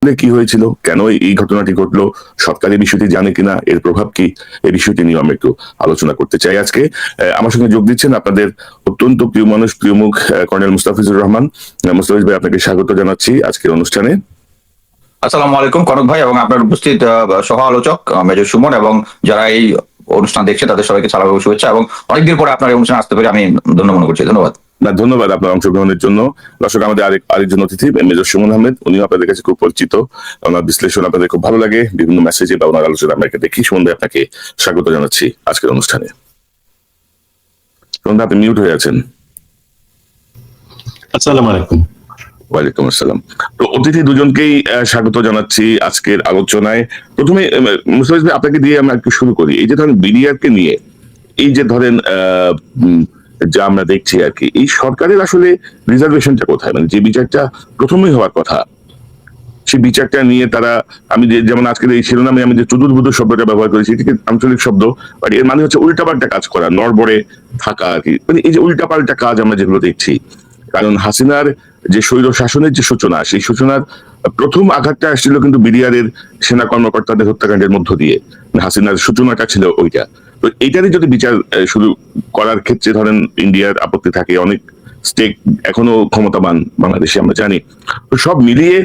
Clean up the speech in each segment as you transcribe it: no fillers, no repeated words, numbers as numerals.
কি হয়েছিল, কেন এই ঘটনাটি ঘটলো, সরকার এই বিষয়টি জানে কিনা, এর প্রভাব কি, এই বিষয়টি নিয়ে আমরা একটু আলোচনা করতে চাই আজকে। আমার সঙ্গে যোগ দিচ্ছেন আপনাদের অত্যন্ত প্রিয় মানুষ, প্রিয় মুখ, কর্নেল মুস্তাফিজুর রহমান। মুস্তাফিজ ভাই, আপনাকে স্বাগত জানাচ্ছি আজকের অনুষ্ঠানে। আসসালামু আলাইকুম কনক ভাই এবং আপনার উপস্থিত সহ আলোচক মেজর সুমন এবং যারা এই অনুষ্ঠান দেখছে তাদের সবাইকে সালাম এবং শুভেচ্ছা, এবং অনেকদিন পরে আপনার এই অনুষ্ঠানে আসতে পেরে আমি ধন্য মনে করছি। ধন্যবাদ। না, ধন্যবাদ আপনার অংশগ্রহণের জন্য। দর্শক, আমাদের আরেকজন অতিথি মেজর সুমন আহমেদ, উনিও আপনাদের কাছে খুব পরিচিত। ওনার বিশ্লেষণ আপনাদের খুব ভালো লাগে, বিভিন্ন মেসেজে বা ওনার আলোচনা আমরা দেখি। সুমন ভাই, আপনাকে স্বাগত জানাচ্ছি আজকের অনুষ্ঠানে। সুমন ভাই, আপনি মিউট হয়ে আছেন। আসসালামু আলাইকুম। ওয়ালাইকুম আসসালাম। তো অতিথি দুজনকেই স্বাগত জানাচ্ছি আজকের আলোচনায়। প্রথমে মুস্তাফিজ ভাই, আপনাকে দিয়ে আমরা একটু শুরু করি। এই যে ধরেন বিডিআরকে নিয়ে, এই যে ধরেন যা আমরা দেখছি আর কি, এই সরকারের আসলে রিজার্ভেশনটা কোথায়? মানে যে বিচারটা প্রথমেই হওয়ার কথা, সেই বিচারটা নিয়ে তারা, আমি যেমন আজকের এই শিরোনামে আমি যে চতুর্ভুজ শব্দটা ব্যবহার করেছি, এটিকে আঞ্চলিক শব্দ, বাট এর মানে হচ্ছে উল্টাপাল্টা কাজ করা, নড়বড়ে থাকা আর কি। মানে এই যে উল্টাপাল্টা কাজ আমরা যেগুলো দেখছি, কারণ হাসিনার যে স্বৈর শাসনের যে সূচনা, সেই সূচনার প্রথম আঘাতটা আসছিল কিন্তু বিডিআর এর সেনা কর্মকর্তাদের হত্যাকাণ্ডের মধ্য দিয়ে। হাসিনার সূচনাটা ছিল ওইটা। তো এইটারই যদি বিচার শুরু করার ক্ষেত্রে ধরেন ইন্ডিয়ার আপত্তি থাকে, অনেক স্টেক এখনো ক্ষমতাবান বাংলাদেশে আমরা জানি। তো সব মিলিয়ে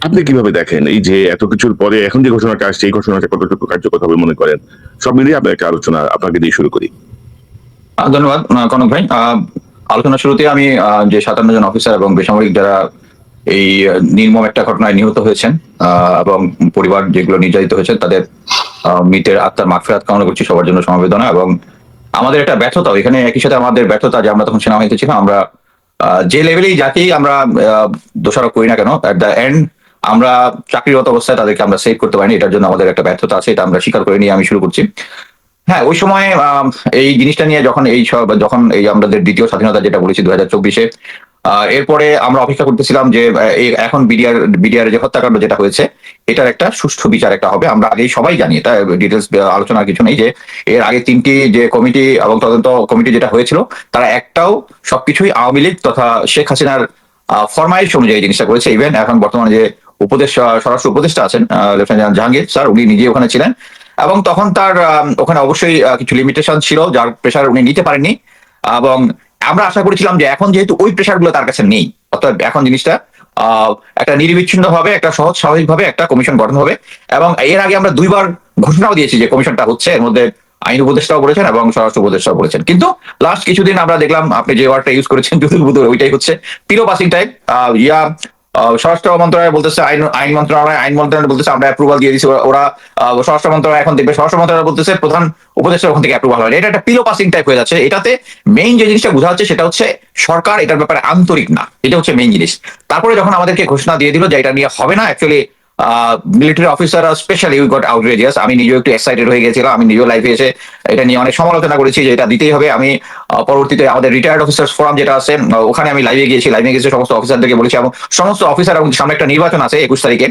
আপনি কিভাবে দেখেন এই যে এত কিছুর পরে এখন যে ঘোষণাটা আসছে, এই ঘোষণাটা কতটুকু কার্যকর হবে মনে করেন? সব মিলিয়ে আপনার একটা আলোচনা আপনাকে দিয়ে শুরু করি। ধন্যবাদ কনক ভাই। আলোচনার শুরুতে আমি যে 57 জন অফিসার এবং বেসামরিক যারা এই নির্মম একটা ঘটনায় নিহত হয়েছেন এবং পরিবার যেগুলো নির্যাতিত হয়েছেন তাদের মৃতের আত্মার মাগফিরাত কামনা করছি, সবার জন্য সমবেদনা। এবং আমাদের একটা ব্যর্থতা এখানে, একই সাথে আমাদের ব্যর্থতা যে আমরা তখন সেনাবাহিনীতে ছিলাম, আমরা যে লেভেলেই যাকেই আমরা দোষারোপ করি না কেন, এট দ্য এন্ড আমরা চাকরিরত অবস্থায় তাদেরকে আমরা সেভ করতে পারিনি। এটার জন্য আমাদের একটা ব্যর্থতা আছে, এটা আমরা স্বীকার করে নিয়ে আমি শুরু করছি। হ্যাঁ, ওই সময় এই জিনিসটা নিয়ে যখন এই আমাদের দ্বিতীয় স্বাধীনতা যেটা বলেছি 2024-এ, এরপরে আমরা অপেক্ষা করতেছিলাম যে এখন বিডিআর যে হত্যাকাণ্ড যেটা হয়েছে, এটার একটা সুষ্ঠু বিচার একটা হবে। আমরা আগেই সবাই জানি, এটা ডিটেলস আলোচনার কিছু নেই যে এর আগে 3টি যে কমিটি এবং তদন্ত কমিটি যেটা হয়েছিল, তারা একটাও সবকিছুই আওয়ামী লীগ তথা শেখ হাসিনার ফরমাইশ অনুযায়ী জিনিসটা করেছে। ইভেন এখন বর্তমানে যে স্বরাষ্ট্র উপদেষ্টা আছেন লেফটেন্যান্ট জাহাঙ্গীর স্যার, উনি নিজে ওখানে ছিলেন এবং তখন তার ওখানে অবশ্যই কিছু লিমিটেশন ছিল যার প্রেশার উনি নিতে পারেননি। এবং আমরা আশা করেছিলাম যে এখন যেহেতু ওই প্রেশার গুলো তার কাছে নেই, অর্থাৎ এখন জিনিসটা একটা নিরবিচ্ছিন্ন ভাবে, একটা সহজ স্বাভাবিক ভাবে একটা কমিশন গঠন হবে। এবং এর আগে আমরা 2বার ঘোষণাও দিয়েছি যে কমিশনটা হচ্ছে, এর মধ্যে আইন উপদেষ্টাও বলেছেন এবং স্বরাষ্ট্র উপদেষ্টাও বলেছেন। কিন্তু লাস্ট কিছুদিন আমরা দেখলাম, আপনি যে ওয়ার্ডটা ইউজ করেছেন জুতুল ওইটাই হচ্ছে পিলো পাসিং টাইপ। স্বরাষ্ট্র মন্ত্রণালয় বলতেছে আইন মন্ত্রণালয় বলতেছে আমরা অ্যাপ্রুভাল দিয়ে দিচ্ছি, ওরা স্বরাষ্ট্র মন্ত্রণালয় এখন দেখবে, স্বরাষ্ট্র মন্ত্রণালয় বলতেছে প্রধান উপদেষ্টা ওখান থেকে অ্যাপ্রুভাল হয়। এটা একটা পিলো পাসিং টাইপ হয়ে যাচ্ছে। এটাতে মেইন যে জিনিসটা বোঝা হচ্ছে সেটা হচ্ছে সরকার এটার ব্যাপারে আন্তরিক না, এটা হচ্ছে মেইন জিনিস। তারপরে যখন আমাদেরকে ঘোষণা দিয়ে দিল যে এটা নিয়ে হবে না, actually military officer specially we got outrageous. আমি নিজেও একটু এক্সাইটেড হয়ে গেছিলাম, আমি নিজেও লাইফে এসে এটা নিয়ে অনেক সমালোচনা করেছি যে এটা দিতেই হবে। আমি পরবর্তীতে আমাদের রিটায়ার্ড অফিসার্স ফোরাম যেটা আছে, ওখানে আমি লাইভে গিয়ে সমস্ত অফিসারদেরকে বলেছি, এবং সমস্ত অফিসার, এবং সামনে একটা নির্বাচন আছে 21 তারিখে,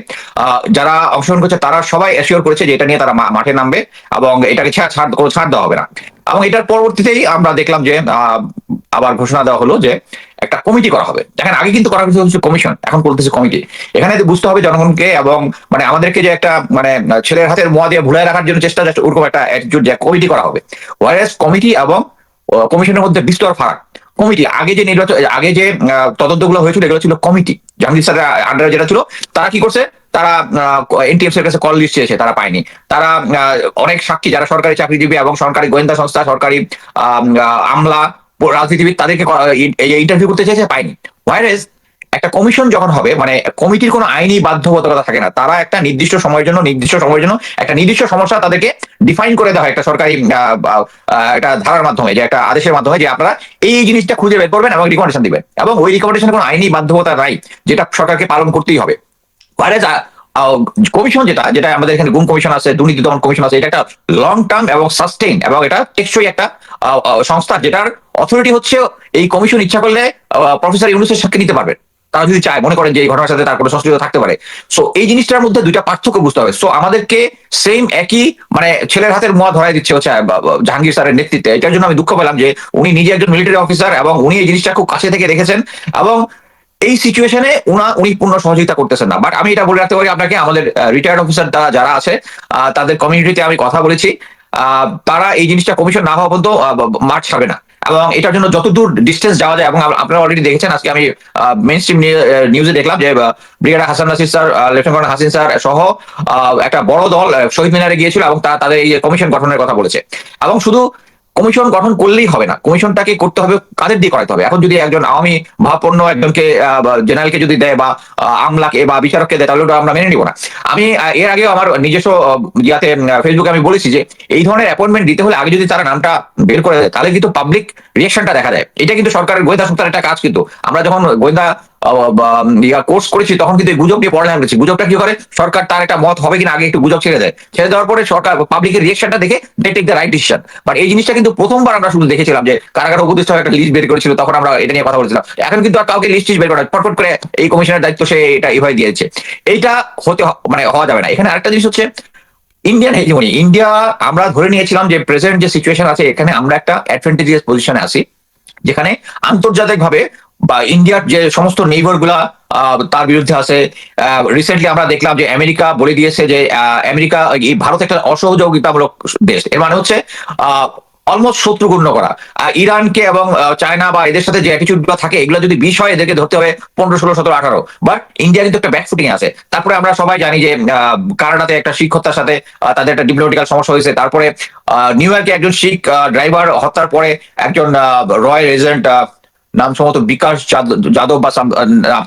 যারা অংশগ্রহণ করছে তারা সবাই অ্যাসিওর করেছে যে এটা নিয়ে তারা মাঠে নামবে এবং এটাকে ছাড় দেওয়া হবে না। এবং এটার পরবর্তীতেই আমরা দেখলাম যে আবার ঘোষণা দেওয়া হলো যে একটা কমিটি করা হবে। দেখেন, আগে কিন্তু করা হচ্ছে কমিশন, এখন বলতেছে কমিটি। এখানে বুঝতে হবে জনগণকে এবং মানে আমাদেরকে যে একটা মানে ছেলের হাতের মোয়া দিয়ে ভুলাই রাখার জন্য চেষ্টা, ওরকম একটা অ্যাটিটিউড যে কমিটি করা হবে। ওয়ারেস কমিটি এবং কমিশনের মধ্যে বিস্তর ফারাক। কমিটি আগে যে তদন্তগুলো হয়েছিল এগুলো ছিল কমিটি, জাহাঙ্গীর স্যারের আন্ডারে যেটা ছিল। তারা কি করছে, তারা এনটিএফসি এর কাছে কল লিস্ট চেয়েছে, তারা পায়নি। তারা অনেক সাক্ষী যারা সরকারি চাকরিজীবী এবং সরকারি গোয়েন্দা সংস্থা, সরকারি আমলা, রাজনীতিবিদ, তাদেরকে ইন্টারভিউ করতে চেয়েছে, পায়নি। ওয়ারেস একটা কমিশন যখন হবে, মানে কমিটির কোনো আইনি বাধ্যবাধকতা থাকে না। তারা একটা নির্দিষ্ট সময়ের জন্য একটা নির্দিষ্ট সমস্যা তাদেরকে ডিফাইন করে দেওয়া হয় একটা সরকারি একটা ধারার মাধ্যমে, যে একটা আদেশের মাধ্যমে, যে আপনারা এই জিনিসটা খুঁজে বের করবেন এবং রিকমেন্ডেশন দিবেন। এবং ওই রিকমেন্ডেশনের কোনো আইনি বাধ্যবাধকতা নাই, যেটা সরকারকে পালন করতেই হবে। কমিশন যেটা আমাদের এখানে গুম কমিশন আছে, দুর্নীতি দমন কমিশন আছে, এটা একটা লং টার্ম এবং সাস্টেইন এবং এটা টেকসই একটা সংস্থা, যেটার অথরিটি হচ্ছে এই কমিশন ইচ্ছা করলে প্রফেসর ইউনূসের সাথে নিতে পারবে, তারা যদি চায়, মনে করেন যে এই ঘটনার সাথে তার কোনো সংশ্লিষ্ট থাকতে পারে। সো এই জিনিসটার মধ্যে দুইটা পার্থক্য বুঝতে হবে। সো আমাদেরকে সেম একই মানে ছেলের হাতের মোয়া ধরাই দিচ্ছে হচ্ছে জাহাঙ্গীর স্যারের নেতৃত্বে। এটার জন্য আমি দুঃখ পেলাম যে উনি নিজে একজন মিলিটারি অফিসার এবং উনি এই জিনিসটা খুব কাছে থেকে দেখেছেন। এবং এই সিচুয়েশনে উনি পূর্ণ সহযোগিতা করতেছেন না। বাট আমি এটা বলে রাখতে পারি আপনাকে, আমাদের রিটায়ার্ড অফিসার যারা আছে তাদের কমিউনিটিতে আমি কথা বলেছি, তারা এই জিনিসটা কমিশন না হওয়া পর্যন্ত মাঠ ছাড়বে না। এবং এটার জন্য যতদূর ডিস্টেন্স যাওয়া যায়, এবং আপনারা অলরেডি দেখেছেন, আজকে আমি মেইন স্ট্রিম নিউজে দেখলাম যে brigadier Hasan Nasir sir, lieutenant colonel Hasin sir সহ একটা বড় দল শহীদ মিনারে গিয়েছিল এবং তাদের এই কমিশন গঠনের কথা বলেছে। এবং শুধু কমিশন গঠন করলেই হবে না, কমিশনটাকে করতে হবে কাদের দিয়ে করাতে হবে। এখন যদি একজন আওয়ামী ভাবপন্ন একজনকে জেনারেলকে যদি দেয় বা আমলাকে বা বিচারককে দেয়, তাহলে ওটা আমরা মেনে নিব না। আমি এর আগেও আমার নিজস্ব ইয়াতে ফেসবুকে আমি বলেছি যে এই ধরনের অ্যাপয়েন্টমেন্ট দিতে হলে আগে যদি তারা নামটা বের করে দেয়, তাহলে কিন্তু পাবলিক রিয়াকশনটা দেখা যায়। এটা কিন্তু সরকারের গোয়েন্দা সংস্থার একটা কাজ। কিন্তু আমরা যখন গোয়েন্দা কোর্স করেছি তখন কিন্তু গুজব নিয়ে পড়ালেখা করেছি। গুজবটা কি করে, সরকার তার একটা মত হবে কিনা আগে একটু গুজব ছেড়ে দেয়, ছেড়ে দেওয়ার পরে সরকার পাবলিকের রিয়াকশনটা দেখে they take the right decision. But এই জিনিসটা কিন্তু প্রথমবার আমরা শুধু দেখেছিলাম যে কারাগার উপদেষ্টা একটা লিস্ট বের করেছিল, তখন আমরা এটা নিয়ে কথা বলেছিলাম। এখন কিন্তু আর কাউকে লিস্ট বের করা, ফটফট করে এই কমিশনের দায়িত্ব সে এটা এভাবে দিয়েছে। এইটা মানে হওয়া যাবে না। এখানে আরেকটা জিনিস হচ্ছে ইন্ডিয়ান হেজিমনি। ইন্ডিয়া, আমরা ধরে নিয়েছিলাম যে প্রেজেন্ট যে সিচুয়েশন আছে এখানে আমরা একটা অ্যাডভান্টেজিয়াস পজিশনে আছি, যেখানে আন্তর্জাতিকভাবে বা ইন্ডিয়ার যে সমস্ত নেইবার গুলা তার বিরুদ্ধে আছে। রিসেন্টলি আমরা দেখলাম যে আমেরিকা বলে দিয়েছে যে আমেরিকা ভারত একটা অসহযোগিতামূলক দেশ। এর মানে হচ্ছে অলমোস্ট শত্রু গণ্য করা। ইরানকে এবং চায়না বা এদের সাথে যে অ্যাটিচিউড গুলো থাকে, এগুলো যদি 20 হয়, এদেরকে ধরতে হবে 15, 16, 17, 18। বাট ইন্ডিয়া কিন্তু একটা ব্যাকফুটিং আছে। তারপরে আমরা সবাই জানি যে কানাডাতে একটা শিখ হত্যার সাথে তাদের একটা ডিপ্লোম্যাটিক্যাল সমস্যা হয়েছে। তারপরে নিউ ইয়র্কে একজন শিখ ড্রাইভার হত্যার পরে একজন রয়্যাল এজেন্ট, নাম সম্ভবত বিকাশ যাদব বা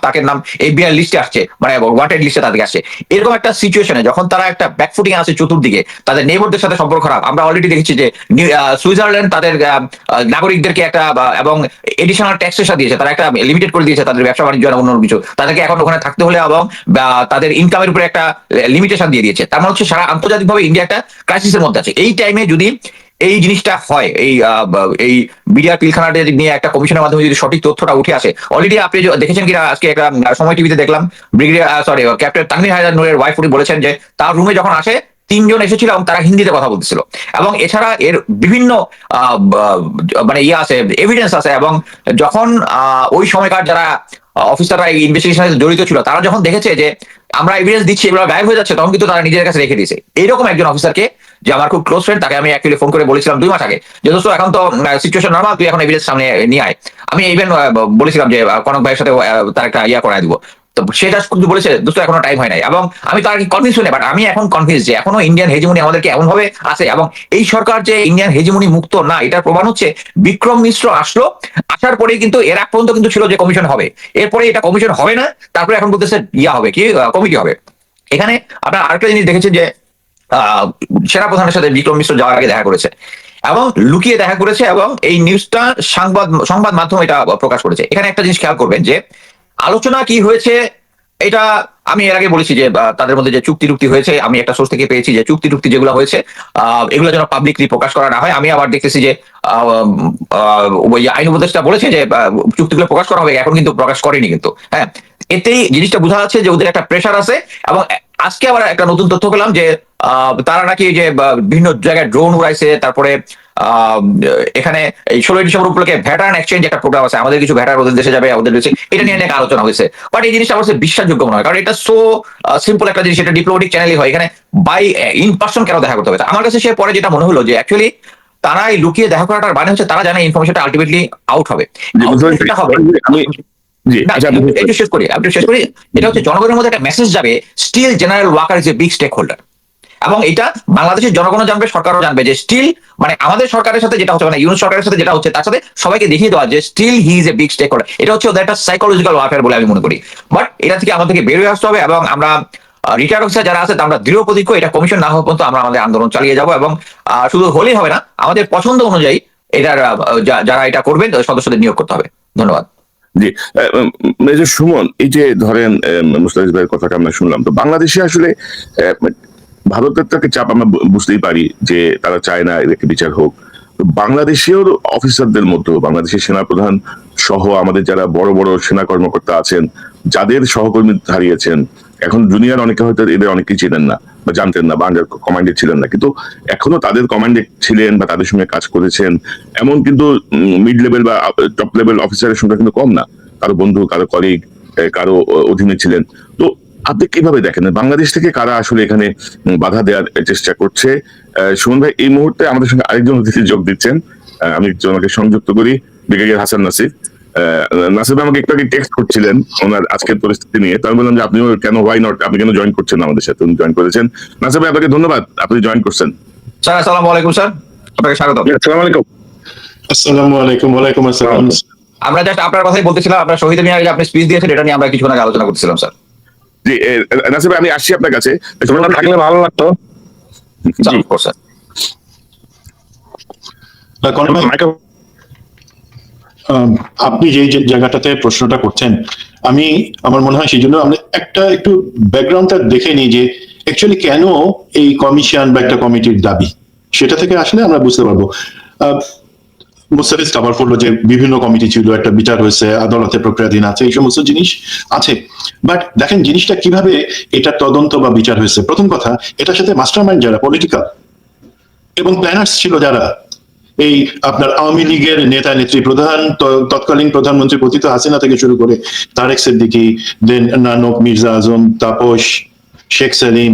তাকে নাম এফবিআই লিস্টে আসছে, মানে ওয়ান্টেড লিস্টে তাদেরকে আসছে। এরকম একটা সিচুয়েশনে যখন তারা একটা ব্যাকফুটিং আছে চতুর্দিকে, তাদের নেইবারদের সাথে সম্পর্ক খারাপ। আমরা অলরেডি দেখেছি যে সুইজারল্যান্ড তাদের নাগরিকদেরকে একটা এবং এডিশনাল ট্যাক্সেশন দিয়েছে, তারা একটা লিমিটেড করে দিয়েছে তাদের ব্যবসা বাণিজ্য অন্য কিছু, তাদেরকে এখন ওখানে থাকতে হলে এবং তাদের ইনকামের উপরে একটা লিমিটেশন দিয়ে দিয়েছে। তার মানে হচ্ছে সারা আন্তর্জাতিকভাবে ইন্ডিয়া একটা ক্রাইসিসের মধ্যে আছে। এই টাইমে যদি এই জিনিসটা হয়, এই মিডিয়ার পিলখানাটা নিয়ে একটা কমিশনের মাধ্যমে যদি সঠিক তথ্যটা উঠে আসে, অলরেডি আপনি দেখেছেন কিনা, আজকে একটা সময় টিভিতে দেখলাম ক্যাপ্টেন তানভীর হায়দার নূরের ওয়াইফ উনি বলেছেন যে তার রুমে যখন আসে 3 জন এসেছিল এবং তারা হিন্দিতে কথা বলতেছিল। এবং এছাড়া এর বিভিন্ন মানে আছে, এভিডেন্স আছে। এবং যখন ওই সময়কার যারা অফিসাররা এই ইনভেস্টিগেশনে জড়িত ছিল, তারা যখন দেখেছে যে আমরা এভিডেন্স দিচ্ছি, এগুলো গায়েব হয়ে যাচ্ছে, তখন কিন্তু তারা নিজের কাছে রেখে দিয়েছে। এইরকম একজন অফিসারকে, যে আমার খুব ক্লোজ ফ্রেন্ড, তাকে আমি অ্যাকচুয়ালি ফোন করে বলেছিলাম 2 মাস আগে যে দোস্ত এখন তো সিচুয়েশন নরমাল, তুই এখন এভিডেন্স সামনে নিয়ে আয়। আমি ইভেন বলেছিলাম যে কনক ভাইয়ের সাথে তার একটা করায় দিব। তো সেটা কিন্তু বলেছে দোস্ত এখনো টাইম হয় নাই। এবং আমি তার কনভিন্স হই না, বাট আমি এখন কনভিন্স যে এখনো ইন্ডিয়ান হেজিমনি আমাদেরকে এমন ভাবে আছে। এবং এই সরকার যে ইন্ডিয়ান হেজিমনি মুক্ত না, এটার প্রমাণ হচ্ছে বিক্রম মিশ্র আসার পরে কিন্তু এর আগ পর্যন্ত কিন্তু ছিল যে কমিশন হবে, এরপরে এটা কমিশন হবে না, তারপরে এখন বলতেছে হবে কি, কমিটি হবে। এখানে আপনার আরেকটা জিনিস দেখেছেন যে সেনাপ্রধানের সাথে বিক্রম মিশ্র যাওয়ার আগে দেখা করেছে এবং লুকিয়ে দেখা করেছে, এবং এই নিউজটা সংবাদ মাধ্যম এটা প্রকাশ করেছে। এখানে একটা জিনিস খেয়াল করবেন যে আলোচনা কি হয়েছে, এটা আমি এর আগে বলেছি যে তাদের মধ্যে যে চুক্তি হয়েছে, আমি একটা সোর্স থেকে পেয়েছি যে চুক্তি যেগুলো হয়েছে এগুলো যেন পাবলিকলি প্রকাশ করা না হয়। আমি আবার দেখতেছি যে ওই আইন উপদেষ্টা বলেছে যে চুক্তিগুলো প্রকাশ করা হবে, এখন কিন্তু প্রকাশ করেনি কিন্তু। হ্যাঁ, এতেই জিনিসটা বোঝা যাচ্ছে যে ওদের একটা প্রেশার আছে। এবং আজকে আবার একটা নতুন তথ্য পেলাম যে তারা নাকি যে বিভিন্ন জায়গায় ড্রোন উড়াইছে। তারপরে এখানে এই 16 ডিসেম্বর উপলক্ষে ভ্যাটারান এক্সচেঞ্জ একটা প্রোগ্রাম আছে, আমাদের কিছু ভ্যাটার ওদের দেশে যাবে, ওদের দেশে, এটা নিয়ে অনেক আলোচনা হয়েছে। বাট এই জিনিসটা অবশ্যই বিশ্বাসযোগ্য নয়, কারণ এটা সো সিম্পল একটা জিনিস, এটা ডিপ্লোম্যাটিক চ্যানেলই হয়। এখানে বাই ইন পার্সন কেন দেখা করতে হবে? আমার কাছে সে পরে যেটা মনে হলো যে অ্যাকচুয়ালি তারা এই লুকিয়ে দেখা করাটার মানে হচ্ছে তারা জানে ইনফরমেশনটা আলটিমেটলি আউট হবে। শেষ করি, এটা হচ্ছে জনগণের মধ্যে একটা মেসেজ যাবে, still general Waker is a big stakeholder. এবং এটা বাংলাদেশের জনগণও জানবে, সরকারও জানবে যে স্টিল, মানে আমাদের সরকারের সাথে যেটা হচ্ছে, মানে ইউনিট সরকারের সাথে যেটা হচ্ছে, তার সাথে সবাইকে দেখিয়ে দেওয়া যে still he is a big stakeholder. এটা হচ্ছে ওদের একটা সাইকোলজিক্যাল ওয়ারফেয়ার বলে আমি মনে করি। বাট এটা থেকে আমাদেরকে বের হয়ে আসতে হবে, এবং আমরা রিটায়ার্ড অফিসার যারা আছে আমরা দৃঢ় প্রতিজ্ঞ, এটা কমিশন না হওয়া পর্যন্ত আমরা আমাদের আন্দোলন চালিয়ে যাব। এবং শুধু হলেই হবে না, আমাদের পছন্দ অনুযায়ী এটার যারা এটা করবেন সদস্যদের নিয়োগ করতে হবে। ধন্যবাদ। জি, মেজর সুমন, এই যে ধরেন মুস্তাফিজ ভাইয়ের কথাটা আমরা শুনলাম, তো বাংলাদেশে আসলে ভারতের থেকে চাপ আমরা বুঝতেই পারি যে তারা চায় না এদেরকে বিচার হোক। বাংলাদেশেও অফিসারদের মধ্যে, বাংলাদেশের সেনাপ্রধান সহ আমাদের যারা বড় বড় সেনা কর্মকর্তা আছেন, যাদের সহকর্মী হারিয়েছেন, এখন জুনিয়র অনেকে হয়তো এদের অনেকেই চিনেন না বা জানতেন না বা আন্ডার কমান্ডে ছিলেন না, কিন্তু এখনো তাদের কমান্ডে ছিলেন বা তাদের সঙ্গে কাজ করেছেন, এমন কিন্তু মিড লেভেল বা টপ লেভেল অফিসারের সংখ্যা কিন্তু কম না, কারো বন্ধু, কারো কলিগ। কারো অধীনে ছিলেন। তো আপনি কিভাবে দেখেন বাংলাদেশ থেকে কারা আসলে এখানে বাধা দেওয়ার চেষ্টা করছে? সুমন ভাই, এই মুহূর্তে আমাদের সঙ্গে আরেকজন অতিথি যোগ দিচ্ছেন। আমি ওনাকে সংযুক্ত করি, ব্রিগেডিয়ার হাসান নাসির। নাসির ভাই আমাকে একটু আগে টেক্সট করছিলেন ওনার আজকের পরিস্থিতি নিয়ে। তো আমি বললাম যে আপনিও কেন, ওয়াই নট, আপনি কেন জয়েন করছেন আমাদের সাথে? উনি জয়েন করেছেন। নাসির ভাই, আপনাকে ধন্যবাদ, আপনি জয়েন করছেন। স্যার আসসালামু আলাইকুম স্যার, আপনাকে স্বাগত। আসসালামু আলাইকুম। আসসালামু আলাইকুম। ওয়ালাইকুম আসসালাম। আমরা জাস্ট আপনার কথাই বলতেছিলাম, আপনার শহীদ মিনারে যে আপনি স্পিচ দিয়েছেন এটা নিয়ে আমরা কিছুক্ষণ আগে আলোচনা করতেছিলাম স্যার। জি নাসির ভাই, আমি আসছি আপনার কাছে। থাকলে ভালো লাগতো। জি স্যার। আপনি যে জায়গাটাতে প্রশ্নটা করছেন, আমার মনে হয় সেই জন্য আমরা একটু ব্যাকগ্রাউন্ডটা দেখে নিই যে অ্যাকচুয়ালি কেন এই কমিশন বা একটা কমিটির দাবি, সেটা থেকে আসলে আমরা বুঝতে পারবো। মুস্তাফিজ কভার করলো যে বিভিন্ন কমিটি ছিল, একটা বিচার হয়েছে, আদালতে প্রক্রিয়াধীন আছে, এই সমস্ত জিনিস আছে। বাট দেখেন জিনিসটা কিভাবে এটা তদন্ত বা বিচার হয়েছে। প্রথম কথা, এটার সাথে মাস্টারমাইন্ড যারা পলিটিক্যাল এবং প্ল্যানার্স ছিল, যারা এই আপনার আওয়ামী লীগের নেতা নেত্রী, তৎকালীন প্রধানমন্ত্রী পতিত হাসিনা থেকে শুরু করে তারেক সিদ্দিকী, দেন নানক, মির্জা আজম, তাপস, শেখ সেলিম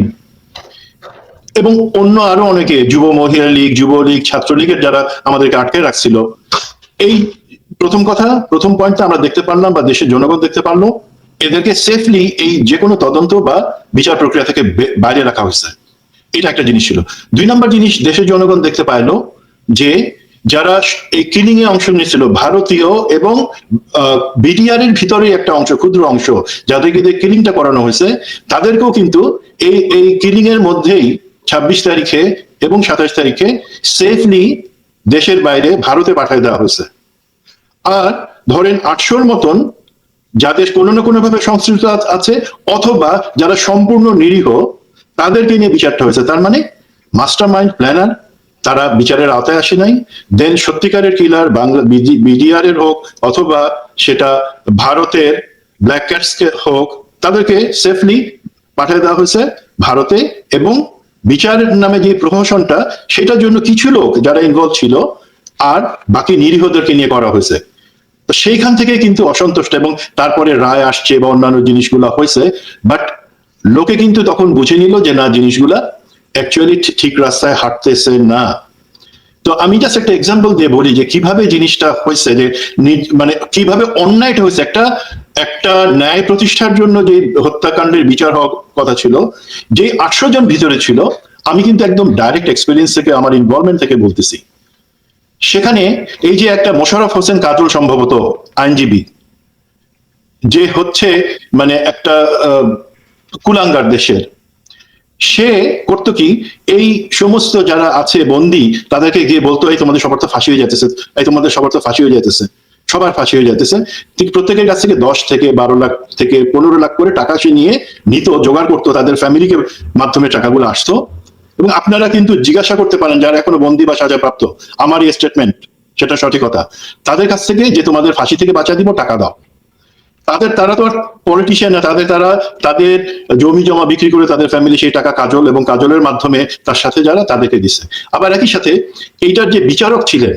এবং অন্য আরো অনেকে, যুব মহিলা লীগ, যুবলীগ, ছাত্রলীগের যারা আমাদেরকে আটকে রাখছিল। এই প্রথম কথা, প্রথম পয়েন্টটা আমরা দেখতে পারলাম বা দেশের জনগণ দেখতে পারলো, এদেরকে সেফলি এই যে কোনো তদন্ত বা বিচার প্রক্রিয়া থেকে বাইরে রাখা হয়েছে। এটা একটা জিনিস ছিল। 2 নম্বর জিনিস, দেশের জনগণ দেখতে পাইলো যে যারা এই কিলিং এ অংশ নিয়েছিল, ভারতীয় এবং বিডিআর এর ভিতরে একটা অংশ, ক্ষুদ্র অংশ, যাদেরকে দিয়ে কিলিংটা করানো হয়েছে, তাদেরকেও কিন্তু এই কিলিং এর মধ্যেই 26 তারিখে এবং 27 তারিখে সেফলি দেশের বাইরে ভারতে পাঠিয়ে দেওয়া হয়েছে। আর ধরেন 800-র মতন যাদের কোনো না কোনো ভাবে সংশ্লিষ্ট আছে অথবা যারা সম্পূর্ণ নিরীহ, তাদেরকে নিয়ে বিচারটা হয়েছে। তার মানে মাস্টারমাইন্ড, প্ল্যানার, তারা বিচারের আওতায় আসে নাই। দেন সত্যিকারের কিলার বাংলা বিডিআর এর হোক অথবা সেটা ভারতের ব্ল্যাক ক্যাটস হোক, তাদেরকে সেফলি পাঠিয়ে দেওয়া হয়েছে ভারতে। এবং বিচারের নামে যে প্রহসনটা, সেটার জন্য কিছু লোক যারা ইনভলভ ছিল, আর বাকি নিরীহদেরকে নিয়ে করা হয়েছে। তো সেইখান থেকে কিন্তু অসন্তুষ্ট, এবং তারপরে রায় আসছে বা অন্যান্য জিনিসগুলা হয়েছে। বাট লোকে কিন্তু তখন বুঝে নিল যে না, জিনিসগুলা অ্যাকচুয়ালি ঠিক রাস্তায় হাঁটতেছে না। তো আমি জাস্ট একটা এক্সাম্পল দিয়ে বলি যে কিভাবে জিনিসটা হয়েছে, যে মানে কিভাবে অন্যায়টা হয়েছে। একটা ন্যায় প্রতিষ্ঠার জন্য যে হত্যাকাণ্ডের বিচার হওয়ার কথা ছিল, যে 800 জন ভিতরে ছিল, আমি কিন্তু একদম ডাইরেক্ট এক্সপিরিয়েন্স থেকে, আমার ইনভলভমেন্ট থেকে বলতেছি। সেখানে এই যে একটা মোশাররফ হোসেন কাজল, সম্ভবত আইনজীবী, যে হচ্ছে মানে একটা কুলাঙ্গার দেশের, সে করতো কি, এই সমস্ত যারা আছে বন্দী, তাদেরকে গিয়ে বলতো, এই তোমাদের সবার তো ফাঁসি হয়ে যাইতেছে, এই তোমাদের সবার তো ফাঁসি হয়ে যাইতেছে, সবার ফাঁসি হয়ে যাইতেছে। ঠিক প্রত্যেকের কাছ থেকে 10 থেকে 12 লাখ থেকে 15 লাখ করে টাকা সে নিয়ে নিত, জোগাড় করতো, তাদের ফ্যামিলিকে মাধ্যমে টাকাগুলো আসতো। এবং আপনারা কিন্তু জিজ্ঞাসা করতে পারেন যারা এখনো বন্দী বা সাজাপ্রাপ্ত, আমার এই স্টেটমেন্ট সেটা সঠিকতা, তাদের কাছ থেকে যে তোমাদের ফাঁসি থেকে বাঁচা দিব, টাকা দাও। তারা তো আর পলিটিশিয়ান না, তাদের জমি জমা বিক্রি করে তাদের ফ্যামিলি সেই টাকা কাজল এবং কাজলের মাধ্যমে তার সাথে যারা, তাদেরকে দিচ্ছে। আবার একই সাথে এইটার যে বিচারক ছিলেন,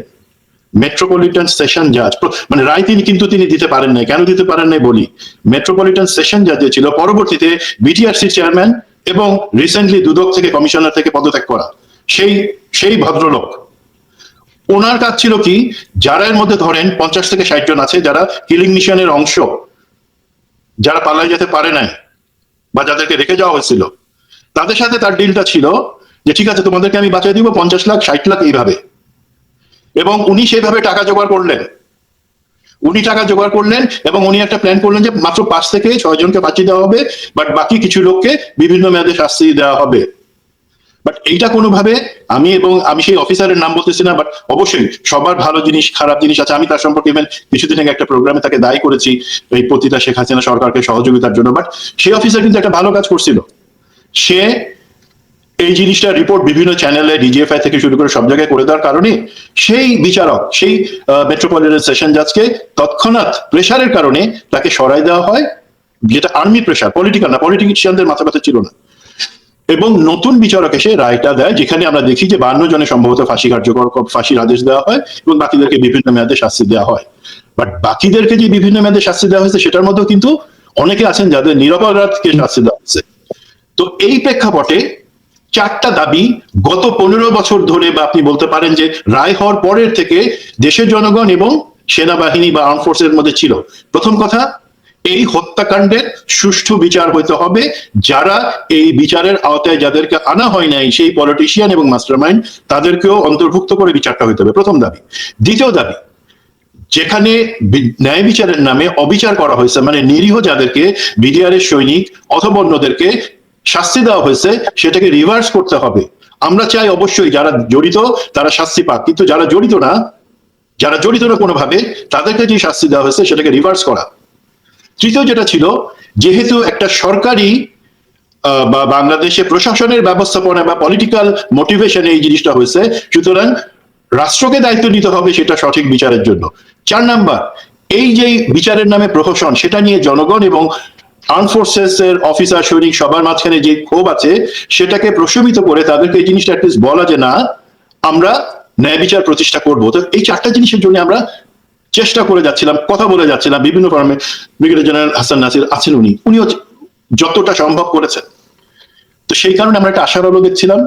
মেট্রোপলিটন সেশন জাজ, মানে রায় কিন্তু তিনি দিতে পারেন নাই। কেন দিতে পারেন নাই বলি, মেট্রোপলিটন সেশন জাজ যে ছিল, পরবর্তীতে বিটিআরসি চেয়ারম্যান এবং রিসেন্টলি দুদক থেকে কমিশনার থেকে পদত্যাগ করা সেই ভদ্রলোক, ওনার কাজ ছিল কি, যারা এর মধ্যে ধরেন 50 থেকে 60 জন আছে যারা কিলিং মিশনের অংশ, যারা পালাই যেতে পারে নাই বা যাদেরকে রেখে যাওয়া হয়েছিল, তাদের সাথে তার ডিলটা ছিল যে ঠিক আছে, তোমাদেরকে আমি বাঁচিয়ে দিব 50 লাখ 60 লাখ এইভাবে। এবং উনি সেভাবে টাকা জোগাড় করলেন, এবং উনি একটা প্ল্যান করলেন যে মাত্র 5 থেকে 6 জনকে ফাঁসি দেওয়া হবে, বাট বাকি কিছু লোককে বিভিন্ন মেয়াদে শাস্তি দেওয়া হবে। বাট এইটা কোনোভাবে, আমি সেই অফিসারের নাম বলতেছি না, বাট অবশ্যই সবার ভালো জিনিস খারাপ জিনিস আছে। আমি তার সম্পর্কে ইভেন কিছুদিন আগে একটা প্রোগ্রামে তাকে দায়ী করেছি এই পতিতা শেখ হাসিনা সরকারকে সহযোগিতার জন্য। বাট সেই অফিসার কিন্তু একটা ভালো কাজ করছিল। সে এই জিনিসটা রিপোর্ট বিভিন্ন চ্যানেলে, ডিজিএফআই থেকে শুরু করে সব জায়গায় করে দেওয়ার কারণে সেই বিচারক, সেই মেট্রোপলিটন সেশন জাজকে তৎক্ষণাৎ প্রেশারের কারণে তাকে সরাই দেওয়া হয়, যেটা আর্মি প্রেশার, পলিটিক্যাল না, পলিটিশিয়ানদের মাথা ব্যথা ছিল না। এবং নতুন বিচারক এসে রায়টা দেয়, যেখানে আমরা দেখি যে 52 জনের সম্ভবত ফাঁসির আদেশ দেওয়া হয় এবং বাকিদেরকে বিভিন্ন মেয়াদে শাস্তি দেওয়া হয়। বাট বাকিদেরকে যে বিভিন্ন মেয়াদে শাস্তি দেওয়া হয়েছে, সেটার মধ্যেও কিন্তু অনেকে আছেন যাদের নিরপরাধকে শাস্তি দেওয়া হচ্ছে। তো এই প্রেক্ষাপটে 4টা দাবি গত 15 বছর ধরে, বা আপনি বলতে পারেন যে রায় হওয়ার পরের থেকে দেশের জনগণ এবং সেনাবাহিনী বা আর্ম ফোর্সের মধ্যে ছিল। প্রথম কথা, এই হত্যাকাণ্ডের সুষ্ঠু বিচার হইতে হবে। যারা এই বিচারের আওতায় যাদেরকে আনা হয় নাই, সেই পলিটিশিয়ান এবং মাস্টারমাইন্ড, তাদেরকেও অন্তর্ভুক্ত করে বিচারটা হইতে হবে, প্রথম দাবি। দ্বিতীয় দাবি, যেখানে ন্যায় বিচারের নামে অবিচার করা হয়েছে, মানে নিরীহ যাদেরকে বিডিআর এর সৈনিক অথবা অন্যদেরকে শাস্তি দেওয়া হয়েছে, সেটাকে রিভার্স করতে হবে। আমরা চাই অবশ্যই যারা জড়িত তারা শাস্তি পাক, কিন্তু যারা জড়িত না কোনোভাবে, তাদেরকে যে শাস্তি দেওয়া হয়েছে সেটাকে রিভার্স করা। তৃতীয় যেটা ছিল, যেহেতু একটা সরকারি বা বাংলাদেশে প্রশাসনের ব্যবস্থাপনা বা পলিটিক্যাল মোটিভেশনে এই জিনিসটা হয়েছে, সুতরাং রাষ্ট্রকে দায়িত্ব নিতে হবে সেটা সঠিক বিচারের জন্য। 4 নাম্বার, এই যে বিচারের নামে প্রহসন, সেটা নিয়ে জনগণ এবং আর্ম ফোর্সেস এর অফিসার সৈনিক সবার মাঝখানে যে ক্ষোভ আছে, সেটাকে প্রশমিত করে তাদেরকে এই জিনিসটা অ্যাটলিস্ট বলা যে না, আমরা ন্যায় বিচার প্রতিষ্ঠা করব। তো এই 4টা জিনিসের জন্য আমরা চেষ্টা করে যাচ্ছিলাম, কথা বলে যাচ্ছিলাম বিভিন্ন ফর্মে। ব্রিগেডিয়ার জেনারেল হাসান নাসির আছেন, উনিও যতটা সম্ভব করেছেন। তো সেই কারণে আমরা একটা আশার আলো দেখছিলাম।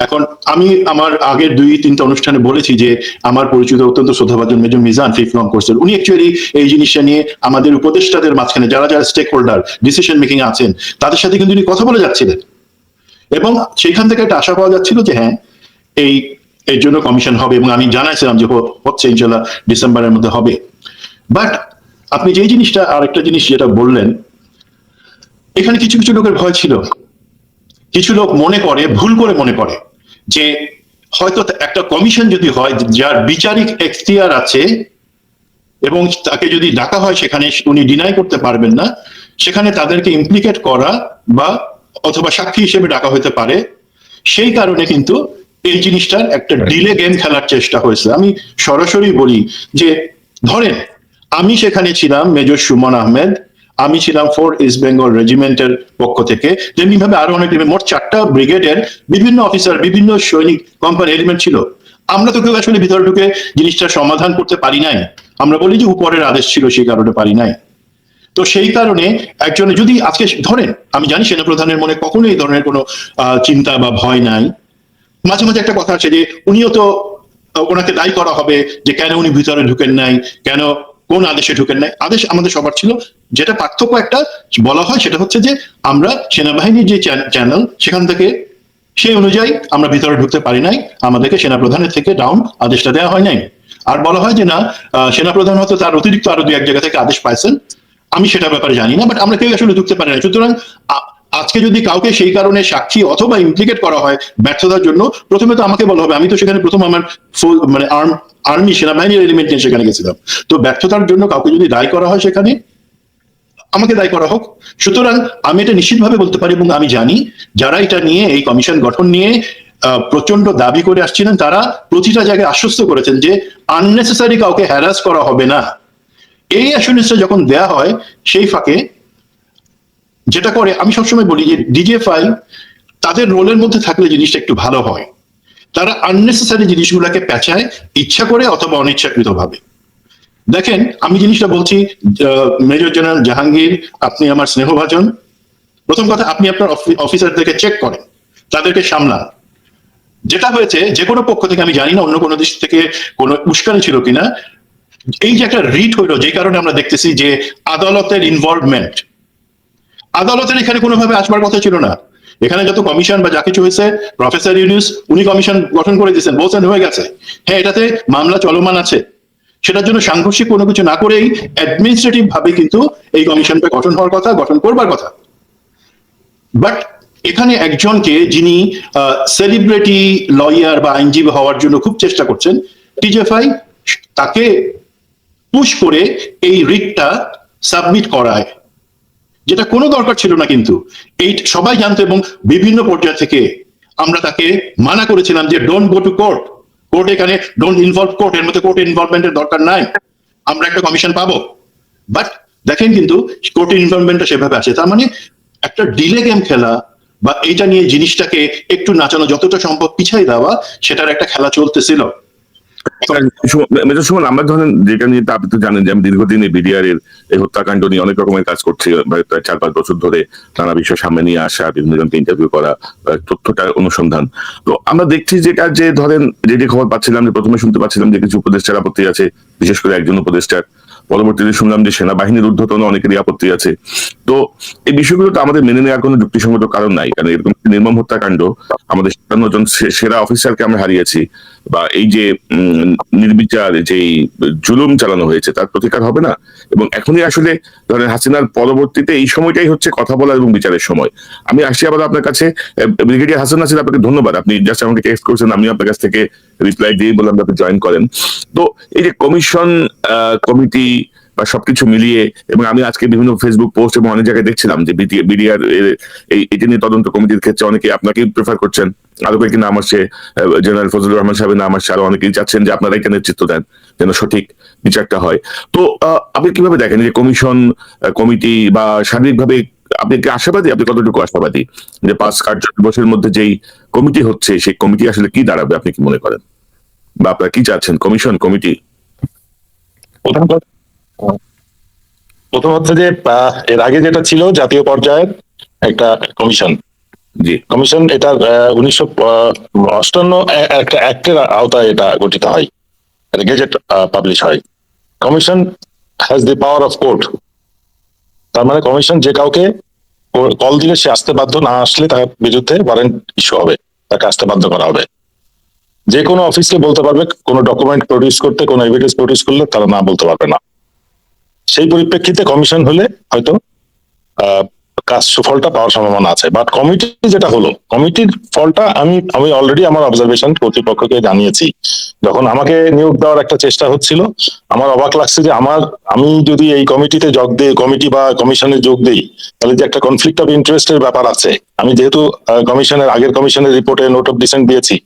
এখন আমি আমার আগের 2-3টা অনুষ্ঠানে বলেছি যে আমার পরিচিত অত্যন্ত শ্রদ্ধাভাজন মেজর মিজান, 5th লং কোর্সের, উনি অ্যাকচুয়ালি এই জিনিসটা নিয়ে আমাদের উপদেষ্টাদের মাঝখানে যারা যারা স্টেক হোল্ডার ডিসিশন মেকিং আছেন, তাদের সাথে কিন্তু উনি কথা বলে যাচ্ছিলেন, এবং সেইখান থেকে একটা আশা পাওয়া যাচ্ছিল যে হ্যাঁ, এর জন্য কমিশন হবে, এবং আমি জানাইছিলাম যে হচ্ছে ইনশাল্লাহ ডিসেম্বরের মধ্যে হবে। বাট আপনি যে জিনিসটা, আরেকটা জিনিস যেটা বললেন, এখানে কিছু কিছু লোকের ভয় ছিল। কিছু লোক মনে করে, ভুল করে মনে করে যে হয়তো একটা কমিশন যদি হয় যার বিচারিক এখতিয়ার আছে, এবং তাকে যদি ডাকা হয় সেখানে উনি ডিনাই করতে পারবেন না, সেখানে তাদেরকে ইমপ্লিকেট করা বা অথবা সাক্ষী হিসেবে ডাকা হতে পারে। সেই কারণে কিন্তু এই জিনিসটার একটা ডিলে গেম খেলার চেষ্টা হয়েছে। আমি সরাসরি বলি যে, ধরেন আমি সেখানে ছিলাম মেজর সুমন আহমেদ, আমি ছিলাম 4th ইস্ট বেঙ্গল রেজিমেন্টের পক্ষ থেকে, যেমনি ভাবে আরো অনেক, মোট 4টা ব্রিগেডের বিভিন্ন অফিসার, বিভিন্ন সৈনিক কোম্পানি এলিমেন্ট ছিল। আমরা তো কেউ আসলে ভিতরে ঢুকে জিনিসটার সমাধান করতে পারি নাই। আমরা বলি যে উপরের আদেশ ছিল, সেই কারণে পারি নাই। তো সেই কারণে একজন যদি আজকে ধরেন, আমি জানি সেনাপ্রধানের মনে কখনো এই ধরনের কোনো চিন্তা বা ভয় নাই। মাঝে মাঝে একটা কথা আছে যে উনিও তো, ওনাকে দায়ী করা হবে যে কেন উনি ভিতরে ঢুকেন নাই, কেন কোন আদেশে ঢুকেন নাই। আদেশ আমাদের সবার ছিল। যেটা পার্থক্য একটা বলা হয় সেটা হচ্ছে যে আমরা সেনাবাহিনীর যে চ্যানেল, সেখান থেকে সেই অনুযায়ী আমরা ভিতরে ঢুকতে পারি নাই, আমাদেরকে সেনাপ্রধানের থেকে ডাউন আদেশটা দেওয়া হয় নাই। আর বলা হয় যে না, সেনাপ্রধান হয়তো তার অতিরিক্ত আরো 2-1 জায়গা থেকে আদেশ পাইছেন, আমি সেটা ব্যাপারে জানি না, বাট আমরা কেউ আসলে ঢুকতে পারি না। সুতরাং আজকে যদি কাউকে সেই কারণে সাক্ষী অথবা ইমপ্লিকেট করা হয় ব্যর্থতার জন্য, প্রথমে তো আমাকে বলা হবে, আমি তো সেখানে প্রথম আমার মানে আর্মি সেনাবাহিনীর এলিমেন্ট নিয়ে সেখানে গেছিলাম। তো ব্যর্থতার জন্য কাউকে যদি দায়ী করা হয়, সেখানে আমাকে দায়ী করা হোক। সুতরাং আমি এটা নিশ্চিতভাবে বলতে পারি, এবং আমি জানি যারা এটা নিয়ে, এই কমিশন গঠন নিয়ে প্রচন্ড দাবি করে আসছিলেন, তারা প্রতিটা জায়গায় আশ্বস্ত করেছেন যে আননেসেসারি কাউকে হ্যারাস করা হবে না। এই অ্যাসুরেন্সটা যখন দেয়া হয়, সেই ফাঁকে যেটা করে, আমি সবসময় বলি যে ডিজিএফআই তাদের রোলের মধ্যে থাকলে জিনিসটা একটু ভালো হয়। তারা আননেসেসারি জিনিসগুলোকে পেঁচায়, ইচ্ছা করে অথবা অনিচ্ছাকৃত ভাবে। দেখেন, আমি জিনিসটা বলছি, মেজর জেনারেল জাহাঙ্গীর, আপনি আমার স্নেহভাজন। প্রথম কথা, আপনি আপনার অফিসারদেরকে চেক করেন, তাদেরকে সামলান। যেটা হয়েছে যে কোনো পক্ষ থেকে, আমি জানি না অন্য কোনো দেশ থেকে কোনো উস্কানি ছিল কিনা, এই যে একটা রিট হইলো, যে কারণে আমরা দেখতেছি যে আদালতের ইনভলভমেন্ট, আদালতের এখানে কোনোভাবে আসবার কথা ছিল না। এখানে যত কমিশন বা যা কিছু হয়েছে, প্রফেসর ইউনুস উনি কমিশন গঠন করে দিয়েছেন, বলছেন হয়ে গেছে। হ্যাঁ, এটাতে মামলা চলমান আছে, সেটার জন্য সাংঘর্ষিক কোনো কিছু না করেই অ্যাডমিনিস্ট্রেটিভ ভাবে কিন্তু এই কমিশনটা গঠন হওয়ার কথা, গঠন করবার কথা। বাট এখানে একজনকে, যিনি সেলিব্রিটি লয়ার বা আইনজীবী হওয়ার জন্য খুব চেষ্টা করছেন, ডিজিএফআই তাকে পুশ করে এই রিটটা সাবমিট করায়, যেটা কোনো দরকার ছিল না। কিন্তু এই সবাই জানতো, এবং বিভিন্ন পর্যায় থেকে আমরা তাকে মানা করেছিলাম যে don't go to court, court এখানে ডোন্ট ইনভলভ কোর্ট, এর মধ্যে কোর্ট ইনভলভমেন্টের দরকার নাই, আমরা একটা কমিশন পাবো। বাট দেখেন, কিন্তু কোর্টের ইনভলভমেন্টটা সেভাবে আসে। তার মানে একটা ডিলে গেম খেলা, বা এইটা নিয়ে জিনিসটাকে একটু নাচানো, যতটা সম্ভব পিছাই দেওয়া, সেটার একটা খেলা চলতেছিল। মেজর সুমন, আমরা ধরেন যেটা নিয়ে আপনি তো জানেন যে আমি দীর্ঘদিন এই বিডিআর এর এই হত্যাকাণ্ড নিয়ে অনেক রকমের কাজ করছি, প্রায় 4-5 বছর ধরে নানা বিষয় সামনে নিয়ে আসা, বিভিন্ন জনকে ইন্টারভিউ করা, তথ্যটার অনুসন্ধান। তো আমরা দেখছি যেটা যে ধরেন যে খবর পাচ্ছিলাম, যে প্রথমে শুনতে পাচ্ছিলাম যে কিছু উপদেষ্টার আপত্তি আছে, বিশেষ করে একজন উপদেষ্টার। পরবর্তীতে শুনলাম যে সেনাবাহিনীর ঊর্ধ্বতন অনেকেরই আপত্তি আছে। তো এই বিষয়গুলো তো আমাদের মেনে নেওয়ার কোনো যুক্তিসঙ্গত কারণ নাই, কারণ এরকম নির্মম হত্যাকাণ্ড, আমাদের 57 জন সেরা অফিসারকে আমরা হারিয়েছি, বা এই যে নির্বিচার যে জুলুম চালানো হয়েছে তার প্রতিকার হবে না। এবং এখনই আসলে ধরেন হাসিনার পরবর্তীতে এই সময়টাই হচ্ছে কথা বলা এবং বিচারের সময়। আমি আসছি আবার আপনার কাছে, ব্রিগেডিয়ার হাসান নাসির, আপনাকে ধন্যবাদ, আপনি জাস্ট আমাকে টেক্সট করেছেন, আমি আপনার কাছ থেকে রিপ্লাই দিয়ে বললাম আপনি জয়েন করেন। তো এই যে কমিশন, কমিটি বা সবকিছু মিলিয়ে, এবং আমি আজকে বিভিন্ন ফেসবুক পোস্ট এবং অনেক জায়গায় দেখছিলাম যে বিডিআর এটা নিয়ে তদন্ত কমিটির ক্ষেত্রে অনেকে আপনাকে প্রেফার করছেন, আরো কয়েকটি নাম আসছে, জেনারেল ফজলুর রহমান সাহেবের নাম আসছে, আরো অনেকেই চাচ্ছেন যে আপনারা এখানে নেতৃত্ব দেন যেন সঠিক বিচারটা হয়। তো আপনি কিভাবে দেখেন যে কমিশন, কমিটি বা শারীরিকভাবে আপনি কি আশাবাদী? আপনি কতটুকু আশাবাদী যে 5 কার্যদিবসের মধ্যে যেই কমিটি হচ্ছে সেই কমিটি আসলে কি দাঁড়াবে, আপনি কি মনে করেন, বা আপনারা কি চাচ্ছেন, কমিশন, কমিটি? প্রথম কথা প্রথম হচ্ছে যে এর আগে যেটা ছিল জাতীয় পর্যায়ের একটা কমিশন, জি, কমিশন এটা 1958 একটা অ্যাক্টের আওতায় এটা গঠিত হয়, গেজেট পাবলিশ হয়। Commission has the power of court. তার মানে কমিশন যে কাউকে কল দিলে সে আসতে বাধ্য, না আসলে তার বিরুদ্ধে ওয়ারেন্ট ইস্যু হবে, তাকে আসতে বাধ্য করা হবে। যে কোনো অফিসকে বলতে পারবে কোনো ডকুমেন্ট প্রডিউস করতে, কোনো এভিডেন্স প্রডিউস করলে তারা না বলতে পারবে না। সেই পরিপ্রেক্ষিতে কমিশন হলে হয়তো কাজ সুফলটা পাওয়ার সম্ভাবনা আছে। বাট কমিটি যেটা হলো, কমিটির ফলটা আমি অলরেডি আমার অবজারভেশন কর্তৃপক্ষকে জানিয়েছি। যখন আমাকে নিয়োগ দেওয়ার একটা চেষ্টা হচ্ছিল, আমার অবাক লাগছে যে আমি যদি এই কমিটিতে যোগ দিই, কমিটি বা কমিশনে যোগ দিই, তাহলে যে একটা কনফ্লিক্ট অফ ইন্টারেস্টের ব্যাপার আছে। আমি যেহেতু আগের কমিশনের রিপোর্টে নোট অফ ডিসেন্ট দিয়েছি,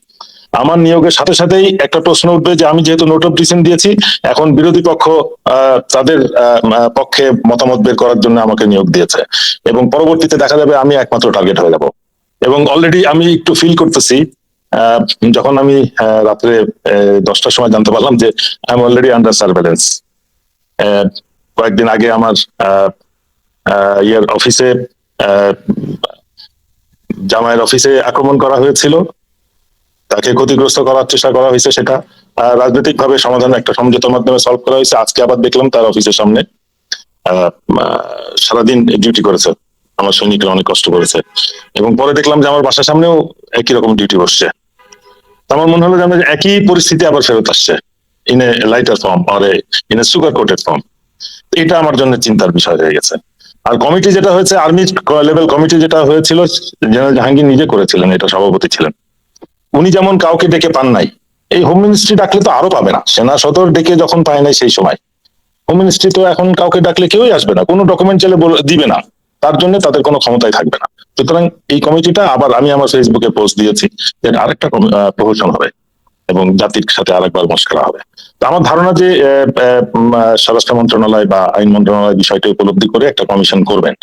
আমার নিয়োগের সাথে সাথেই একটা প্রশ্ন উঠবে যে আমি যেহেতু নোট অফ ডিসেন্ট দিয়েছি, এখন বিরোধী পক্ষ তাদের পক্ষে মতামত বের করার জন্য আমাকে নিয়োগ দিয়েছে, এবং পরবর্তীতে দেখা যাবে আমি একমাত্র টার্গেট হয়ে যাব। এবং অলরেডি আমি একটু ফিল করতেছি, যখন আমি রাত্রে 10টার সময় জানতে পারলাম যে I am already under surveillance. কয়েকদিন আগে আমার ইয়ের অফিসে, জামাইয়ের অফিসে আক্রমণ করা হয়েছিল, তাকে ক্ষতিগ্রস্ত করার চেষ্টা করা হয়েছে, সেটা রাজনৈতিক ভাবে সমাধান একটা সমঝোতার মাধ্যমে সলভ করা হয়েছে। আজকে আবার দেখলাম তার অফিসের সামনে সারাদিন ডিউটি করেছে, আমার সৈনিকরা অনেক কষ্ট করেছে, এবং পরে দেখলাম যে আমার বাসার সামনেও একই রকম ডিউটি বসছে। আমার মনে হলো যে আমরা একই পরিস্থিতি আবার ফেরত আসছে, ইন এ লাইটার ফর্ম আর in a sugar coated form. এটা আমার জন্য চিন্তার বিষয় হয়ে গেছে। আর কমিটি যেটা হয়েছে, আর্মি লেভেল কমিটি যেটা হয়েছিল, জেনারেল জাহাঙ্গীর নিজে করেছিলেন, এটা সভাপতি ছিলেন। উনি যেমন কাউকে ডেকে পান নাই, এই হোম মিনিস্ট্রি ডাকলে তো আরো পাবে না। সেনা সদর ডেকে যখন পায় নাই সেই সময়, হোম মিনিস্ট্রি তো এখন কাউকে ডাকলে কেউই আসবে না, কোনো ডকুমেন্ট চাইলে দিবে না, তার জন্য তাদের কোনো ক্ষমতাই থাকবে না। সুতরাং এই কমিটিটা আবার, আমি আমার ফেসবুকে পোস্ট দিয়েছি যে আরেকটা প্রহসন হবে এবং জাতির সাথে আরেকবার মস্করা হবে। তো আমার ধারণা যে স্বরাষ্ট্র মন্ত্রণালয় বা আইন মন্ত্রণালয় বিষয়টা উপলব্ধি করে একটা কমিশন করবেন।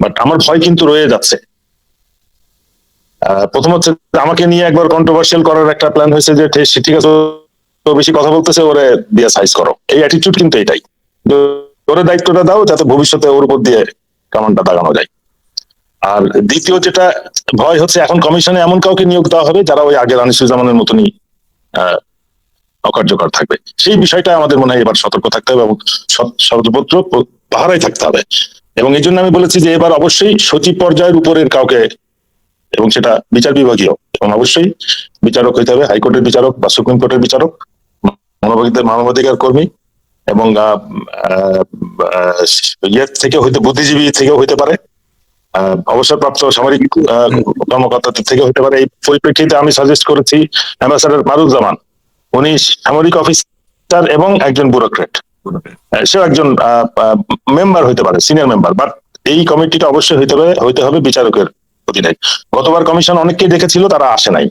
বাট আমার ভয় কিন্তু রয়ে যাচ্ছে। প্রথম হচ্ছে আমাকে নিয়ে একবার কন্ট্রোভার্সিয়াল করার একটা প্ল্যান হয়েছে যে ঠিক আছে, তো বেশি কথা বলতেছে, ওরে দিয়ে সাইজ করো, এই অ্যাটিটিউড কিন্তু এটাই, ওরে দায়িত্বটা দাও যাতে ভবিষ্যতে ওর উপর দিয়ে কামানটা দাগানো যায়। আর দ্বিতীয় যেটা ভয় হচ্ছে, এখন কমিশনে এমন কাউকে নিয়োগ দেওয়া হবে যারা ওই আগের আনিসুজ্জামানের মতনই অকার্যকর থাকবে। সেই বিষয়টা আমাদের মনে হয় এবার সতর্ক থাকতে হবে এবং সর্বত্র পাহারায় থাকতে হবে। এবং এই জন্য আমি বলেছি যে এবার অবশ্যই সচিব পর্যায়ের উপরের কাউকে, এবং সেটা বিচার বিভাগীয়, এবং অবশ্যই বিচারক হইতে হবে, হাইকোর্টের বিচারক বা সুপ্রিম কোর্টের বিচারক, মানবাধিকার কর্মী, এবং ইয়ে থেকে হইতে, বুদ্ধিজীবী থেকেও হইতে পারে, অবসরপ্রাপ্ত সামরিক কর্মকর্তাদের থেকে হতে পারে। এই পরিপ্রেক্ষিতে আমি সাজেস্ট করেছি অ্যাম্বাসাডার ফারুকজামান, উনি সামরিক অফিসার এবং একজন ব্যুরোক্রেট, সেও একজন মেম্বার হইতে পারে, সিনিয়র মেম্বার। বাট এই কমিটিটা অবশ্যই হইতে হবে বিচারকের অধীনে। গতবার কমিশন অনেককে দেখেছিল, তারা আসে নাই।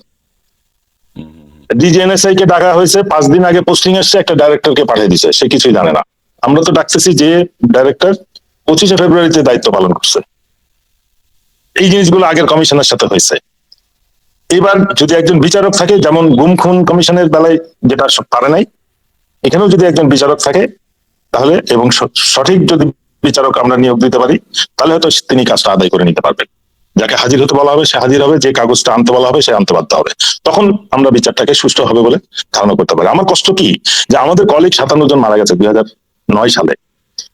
ডিজিএনএসআই কে ডাকা হয়েছে, 5 দিন আগে পোস্টিং এসছে, একটা ডাইরেক্টরকে পাঠিয়ে দিছে, সে কিছুই জানে না। আমরা তো ডাকতেছি যে ডাইরেক্টর 25শে ফেব্রুয়ারিতে দায়িত্ব পালন করছে। এই জিনিসগুলো আগের কমিশনের সাথে হয়েছে। এবার যদি একজন বিচারক থাকে, যেমন গুম খুন কমিশনের বেলায় যেটা পারে নাই, এখানেও যদি একজন বিচারক থাকে তাহলে, এবং সঠিক যদি বিচারক আমরা নিয়োগ দিতে পারি, তাহলে হয়তো তিনি কাজটা আদায় করে নিতে পারবেন। যাকে হাজির হতে বলা হবে সে হাজির হবে, যে কাগজটা আনতে বলা হবে সে আনতে বাধ্য হবে। তখন আমরা বিচারটাকে সুষ্ঠু হবে বলে ধারণা করতে পারি। আমার কষ্ট কি, যে আমাদের কলিগ 57 জন মারা গেছে 2009 সালে,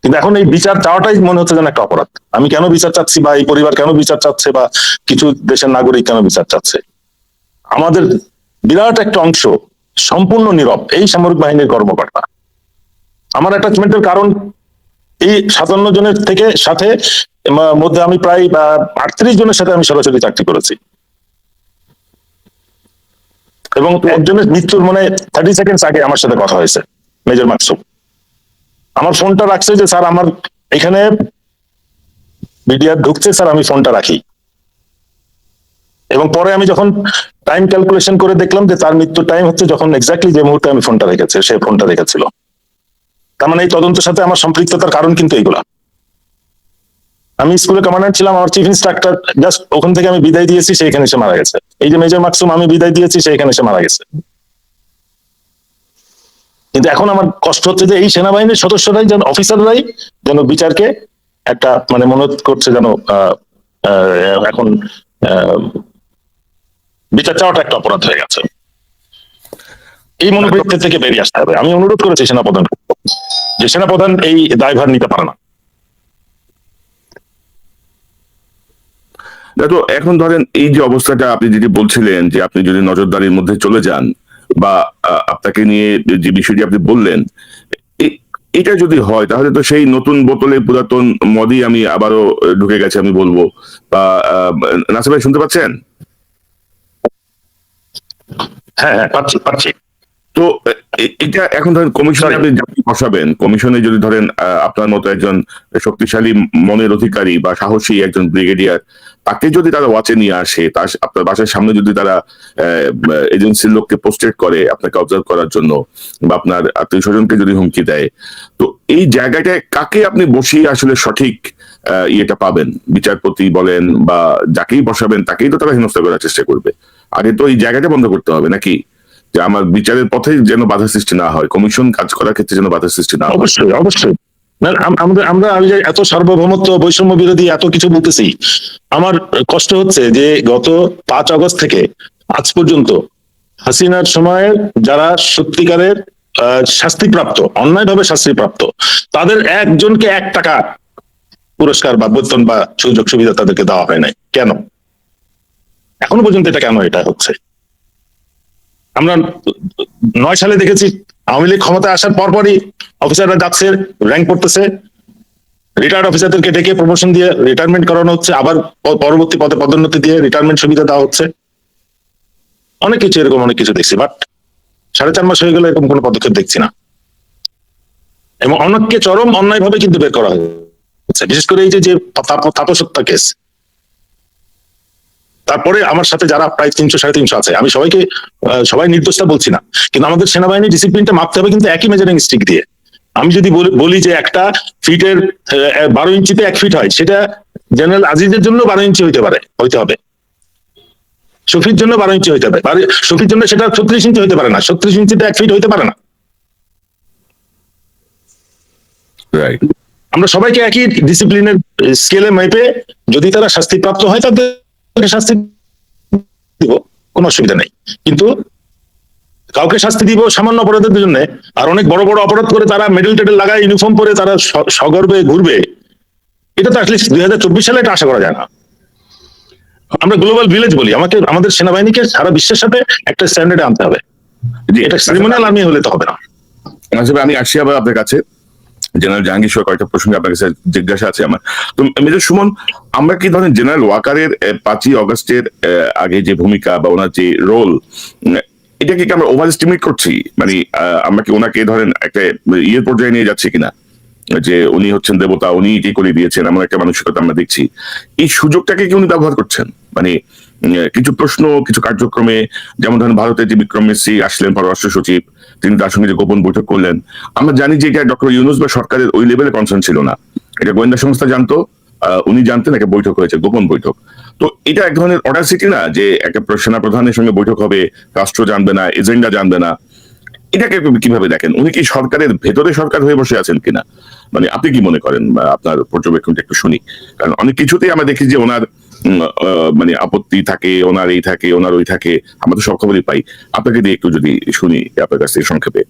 কিন্তু এখন এই বিচার চাওয়াটাই মনে হচ্ছে যেন একটা অপরাধ। আমি কেন বিচার চাচ্ছি, বা এই পরিবার কেন বিচার চাচ্ছে, বা কিছু দেশের নাগরিক কেন বিচার চাচ্ছে? আমাদের বিরাট একটা অংশ সম্পূর্ণ নীরব, এই সামরিক বাহিনীর কর্মকর্তা। আমার অ্যাটাচমেন্টের কারণ এই 57 জনের থেকে সাথে মধ্যে আমি প্রায় 38 জনের সাথে আমি সরাসরি চাকরি করেছি, এবং একজনের মৃত্যুর 30 সেকেন্ডস আগে আমার সাথে কথা হয়েছে, মেজর মাকসুম। আমার ফোনটা রাখছে যে স্যার আমার এখানে মিডিয়া ঢুকছে স্যার, আমি ফোনটা রাখি। এবং পরে আমি যখন টাইম ক্যালকুলেশন করে দেখলাম যে তার মৃত্যুর টাইম হচ্ছে যখন এক্স্যাক্টলি যে মুহূর্তে আমি ফোনটা রেখেছি, সে ফোনটা রেখেছিল। তার মানে এই তদন্তের সাথে আমার সম্পৃক্ততার কারণ কিন্তু এইগুলা। আমি স্কুলে কমান্ডার ছিলাম, আমার চিফ ইন্সট্রাক্টর জাস্ট ওখান থেকে আমি বিদায় দিয়েছি, সে এখানে এসে মারা গেছে। এই যে মেজর মাকসুম, আমি বিদায় দিয়েছি, সে এখানে এসে মারা গেছে। কিন্তু এখন আমার কষ্ট হচ্ছে যে এই সেনাবাহিনীর সদস্যরাই যেন, অফিসাররাই যেন বিচারকে একটা মনে করছে যেন এখন বিচার চাওয়াটা একটা অপরাধ হয়ে গেছে। এই মনোবৃত্তি থেকে বেরিয়ে আসতে হবে। আমি অনুরোধ করেছি সেনাপ্রধান, যে সেনাপ্রধান এই দায়ভার নিতে পারে না। তো এখন ধরেন এই যে অবস্থাটা আপনি যেটি বলছিলেন, যে আপনি যদি নজরদারির মধ্যে চলে যান, বা আপনাকে নিয়ে যে বিষয়টি আপনি বললেন, এটা যদি হয় তাহলে তো সেই নতুন বোতলে পুরাতন মদই আমি আবারও ঢুকে গেছে আমি বলবো। বা নাসির ভাই শুনতে পাচ্ছেন? হ্যাঁ হ্যাঁ, পাচ্ছি। তো এটা এখন ধরেন কমিশনে আপনি যাকে বসাবেন, কমিশনে যদি ধরেন আপনার মতো একজন শক্তিশালী মনের অধিকারী বা সাহসী একজন ব্রিগেডিয়ার, তাকে যদি তারা ওয়াচে নিয়ে আসে, তার আপনার বাসার সামনে যদি তারা এজেন্সির লোককে পোস্টেড করে আপনাকে অবজার্ভ করার জন্য, বা আপনার আত্মীয় স্বজনকে যদি হুমকি দেয়, তো এই জায়গাটায় কাকে আপনি বসিয়ে আসলে সঠিক ইয়েটা পাবেন? বিচারপতি বলেন বা যাকেই বসাবেন তাকেই তো তারা হেনস্থা করার চেষ্টা করবে। আগে তো এই জায়গাটা বন্ধ করতে হবে নাকি, যে আমার বিচারের পথে যেন বাধা সৃষ্টি না হয়, কমিশন কাজ করার ক্ষেত্রে যেন বাধা সৃষ্টি না হয়। অবশ্যই অবশ্যই। আমরা এত সার্বভৌমত্ব, বৈষম্য বিরোধী এত কিছু বলতেছি, আমার কষ্ট হচ্ছে যে গত 5 আগস্ট থেকে আজ পর্যন্ত হাসিনার সময়ে যারা সত্যিকারের শাস্তিপ্রাপ্ত, অন্যায়ভাবে শাস্তিপ্রাপ্ত, তাদের একজনকে 1 টাকা পুরস্কার বা বেতন বা সুযোগ সুবিধা তাদেরকে দেওয়া হয় নাই। কেন? এখনো পর্যন্ত এটা কেন এটা হচ্ছে? আমরা 9 সালে দেখেছি আওয়ামী লীগ ক্ষমতায় আসার পরপরই অফিসাররা যাচ্ছে, র্যাঙ্ক করতেছে, রিটায়ার্ড অফিসারদেরকে ডেকে প্রমোশন দিয়ে রিটায়ারমেন্ট করানো হচ্ছে, আবার পরবর্তী পদে পদোন্নতি দিয়ে রিটায়ারমেন্ট সুবিধা দেওয়া হচ্ছে। অনেক কিছু, এরকম অনেক কিছু দেখছি, বাট 4.5 মাস হয়ে গেলে এরকম কোনো পদক্ষেপ দেখছি না। এবং অনেককে চরম অন্যায় ভাবে কিন্তু বের করা হয়েছে, বিশেষ করে এই যে তাপস হত্যা কেস। তারপরে আমার সাথে যারা প্রায় 300-350 আছে, আমি সবাই নির্দোষটা বলছি না, কিন্তু আমাদের সেনাবাহিনীর ডিসিপ্লিনটা মাপতে হবে কিন্তু একই মেজারিং স্টিক দিয়ে। আমি যদি বলি যে একটা ফিটের 12 ইঞ্চিতে 1 ফিট হয়, সেটা জেনারেল আজিজের জন্য 12 ইঞ্চি হইতে হবে, শফির জন্য 12 ইঞ্চি হইতে হবে, শফির জন্য সেটা 36 ইঞ্চি হইতে পারে না, 36 ইঞ্চিতে 1 ফিট হইতে পারে না। আমরা সবাইকে একই ডিসিপ্লিনের স্কেলে মেপে যদি তারা শাস্তিপ্রাপ্ত হয় তাদেরকে শাস্তি দিব, কোনো অসুবিধা নেই। কিন্তু কাউকে শাস্তি দিব সামান্য অপরাধের জন্য, আর অনেক বড় বড় অপরাধ করে তারা মেডেল টেডেল লাগায় ইউনিফর্ম পরে তারা সগর্বে ঘুরবে, এটা তো অ্যাটলিস্ট 2024 সালে এটা আশা করা যায় না। আমরা গ্লোবাল ভিলেজ বলি, আমাদের সেনাবাহিনীকে সারা বিশ্বের সাথে একটা স্ট্যান্ডার্ডে আনতে হবে। এটা সেরিমনিয়াল আর্মি হলে তো হবে না। আমি আসছি আবার আপনার কাছে, জেনারেল জাহাঙ্গীর সহ কয়েকটা প্রসঙ্গে আপনার কাছে জিজ্ঞাসা আছে আমার। তো মেজর সুমন, আমরা কি ধরেন জেনারেল ওয়াকারের 5ই অগস্টের আগে যে ভূমিকা বা ওনার যে রোল, এটাকে কি আমরা ওভার এস্টিমেট করছি? আমরা কি ওনাকে ধরেন একটা ইয়ের পর্যায়ে নিয়ে যাচ্ছি কিনা, যে উনি হচ্ছেন দেবতা, উনি এটি করে দিয়েছেন, এমন একটা মানসিকতা আমরা দেখছি। এই সুযোগটাকে কি উনি ব্যবহার করছেন? কিছু প্রশ্ন, কিছু কার্যক্রমে, যেমন ধরেন ভারতের যে বিক্রম মিশ্রি আসলেন পররাষ্ট্র সচিব, তিনি তার সঙ্গে যে গোপন বৈঠক করলেন, আমরা জানি যে এটা ডক্টর ইউনূস বা সরকারের ওই লেভেলে কনসার্ন ছিল না, এটা গোয়েন্দা সংস্থা জানতো, উনি জানতেন একটা বৈঠক হয়েছে, গোপন বৈঠক। তো এটা এক ধরনের অডাসিটি না, যে একটা সেনা প্রধানের সঙ্গে বৈঠক হবে, রাষ্ট্র জানবে না, এজেন্ডা জানবে না। এটাকে কিভাবে দেখেন? উনি কি সরকারের ভেতরে সরকার হয়ে বসে আছেন কিনা? মানে আপনি কি মনে করেন, বা আপনার পর্যবেক্ষণটা একটু শুনি। কারণ অনেক কিছুতেই আমরা দেখি যে ওনার মানে আপত্তি থাকে, ওনার এই থাকে, ওনার ওই থাকে, আমরা তো সব খবরই পাই। আপনাকে দিয়ে একটু যদি শুনি আপনার কাছ থেকে সংক্ষেপে।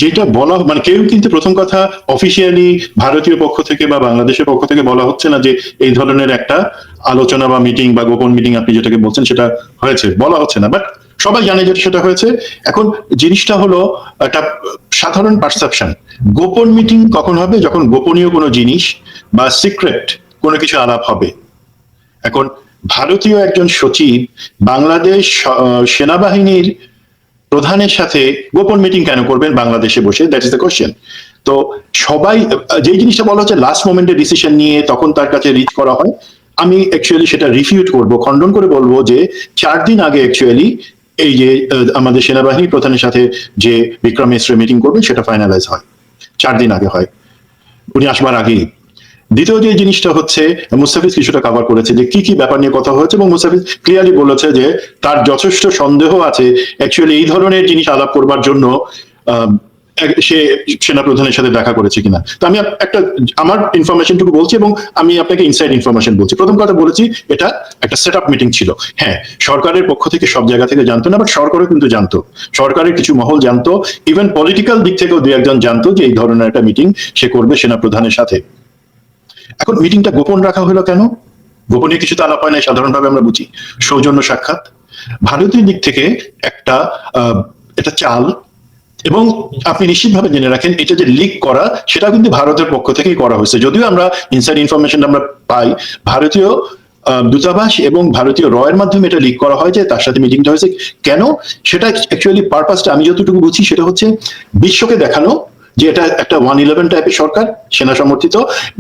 যেটা বলা মানে কেউ কিন্তু প্রথম কথা অফিসিয়ালি ভারতীয় পক্ষ থেকে বা বাংলাদেশের পক্ষ থেকে বলা হচ্ছে না যে এই ধরনের একটা আলোচনা বা মিটিং বা গোপন মিটিং আপনি যেটাকে বলছেন সেটা হয়েছে, বলা হচ্ছে না। বাট সবাই জানে যে সেটা হয়েছে। এখন জিনিসটা হলো একটা সাধারণ পারসেপশন। গোপন মিটিং কখন হবে? যখন গোপনীয় কোনো জিনিস বা সিক্রেট কোনো কিছু আলাপ হবে। এখন ভারতীয় একজন সচিব বাংলাদেশ সেনাবাহিনীর প্রধানের সাথে গোপন মিটিং কেন করবেন বাংলাদেশে বসে? That is the question. তো সবাই যেই জিনিসটা বলা হচ্ছে লাস্ট মোমেন্টে ডিসিশন নিয়ে তখন তার কাছে রিচ করা হয়, আমি অ্যাকচুয়ালি সেটা রিফিউট করব, খণ্ডন করে বলবো যে 4 দিন আগে অ্যাকচুয়ালি এই যে আমাদের সেনাবাহিনী প্রধানের সাথে যে বিক্রম মিশ্র মিটিং করবেন সেটা ফাইনালাইজ হয়, 4 দিন আগে হয়, উনি আসবার আগেই। দ্বিতীয় যে জিনিসটা হচ্ছে, মুস্তাফিজ কিছুটা কভার করেছে যে কি কি ব্যাপার নিয়ে কথা হয়েছে, এবং মুস্তাফিজ ক্লিয়ারলি বলেছে যে তার যথেষ্ট সন্দেহ আছে অ্যাকচুয়ালি এই ধরনের জিনিস আলাপ করবার জন্য সে সেনাপ্রধানের সাথে দেখা করেছে কিনা। তো আমি একটা আমার ইনফরমেশনটুকু বলছি এবং আমি আপনাকে ইনসাইড ইনফরমেশন বলছি। প্রথম কথা বলেছি এটা একটা সেট আপ মিটিং ছিল। হ্যাঁ, সরকারের পক্ষ থেকে সব জায়গা থেকে জানতো না, বাট সরকারও কিন্তু জানতো, সরকারের কিছু মহল জানতো, ইভেন পলিটিক্যাল দিক থেকেও দু একজন জানতো যে এই ধরনের একটা মিটিং সে করবে সেনাপ্রধানের সাথে। এখন মিটিংটা গোপন রাখা হলো কেন? গোপনীয় কিছু তো আলাপ হয় না সাধারণভাবে আমরা বুঝি, সৌজন্য সাক্ষাৎ। ভারতীয় দিক থেকে একটা এটা চাল, এবং আপনি নিশ্চিতভাবে জেনে রাখেন এটা যে লিক করা সেটা কিন্তু ভারতের পক্ষ থেকেই করা হয়েছে। যদিও আমরা ইনসাইড ইনফরমেশন আমরা পাই ভারতীয় দূতাবাস এবং ভারতীয় রয়ের মাধ্যমে এটা লিক করা হয় যে তার সাথে মিটিংটা হয়েছে। কেন? সেটা অ্যাকচুয়ালি পারপাসটা আমি যতটুকু বুঝি সেটা হচ্ছে বিশ্বকে দেখানো যে এটা একটা 111 টাইপের সরকার, সেনা সমর্থিত,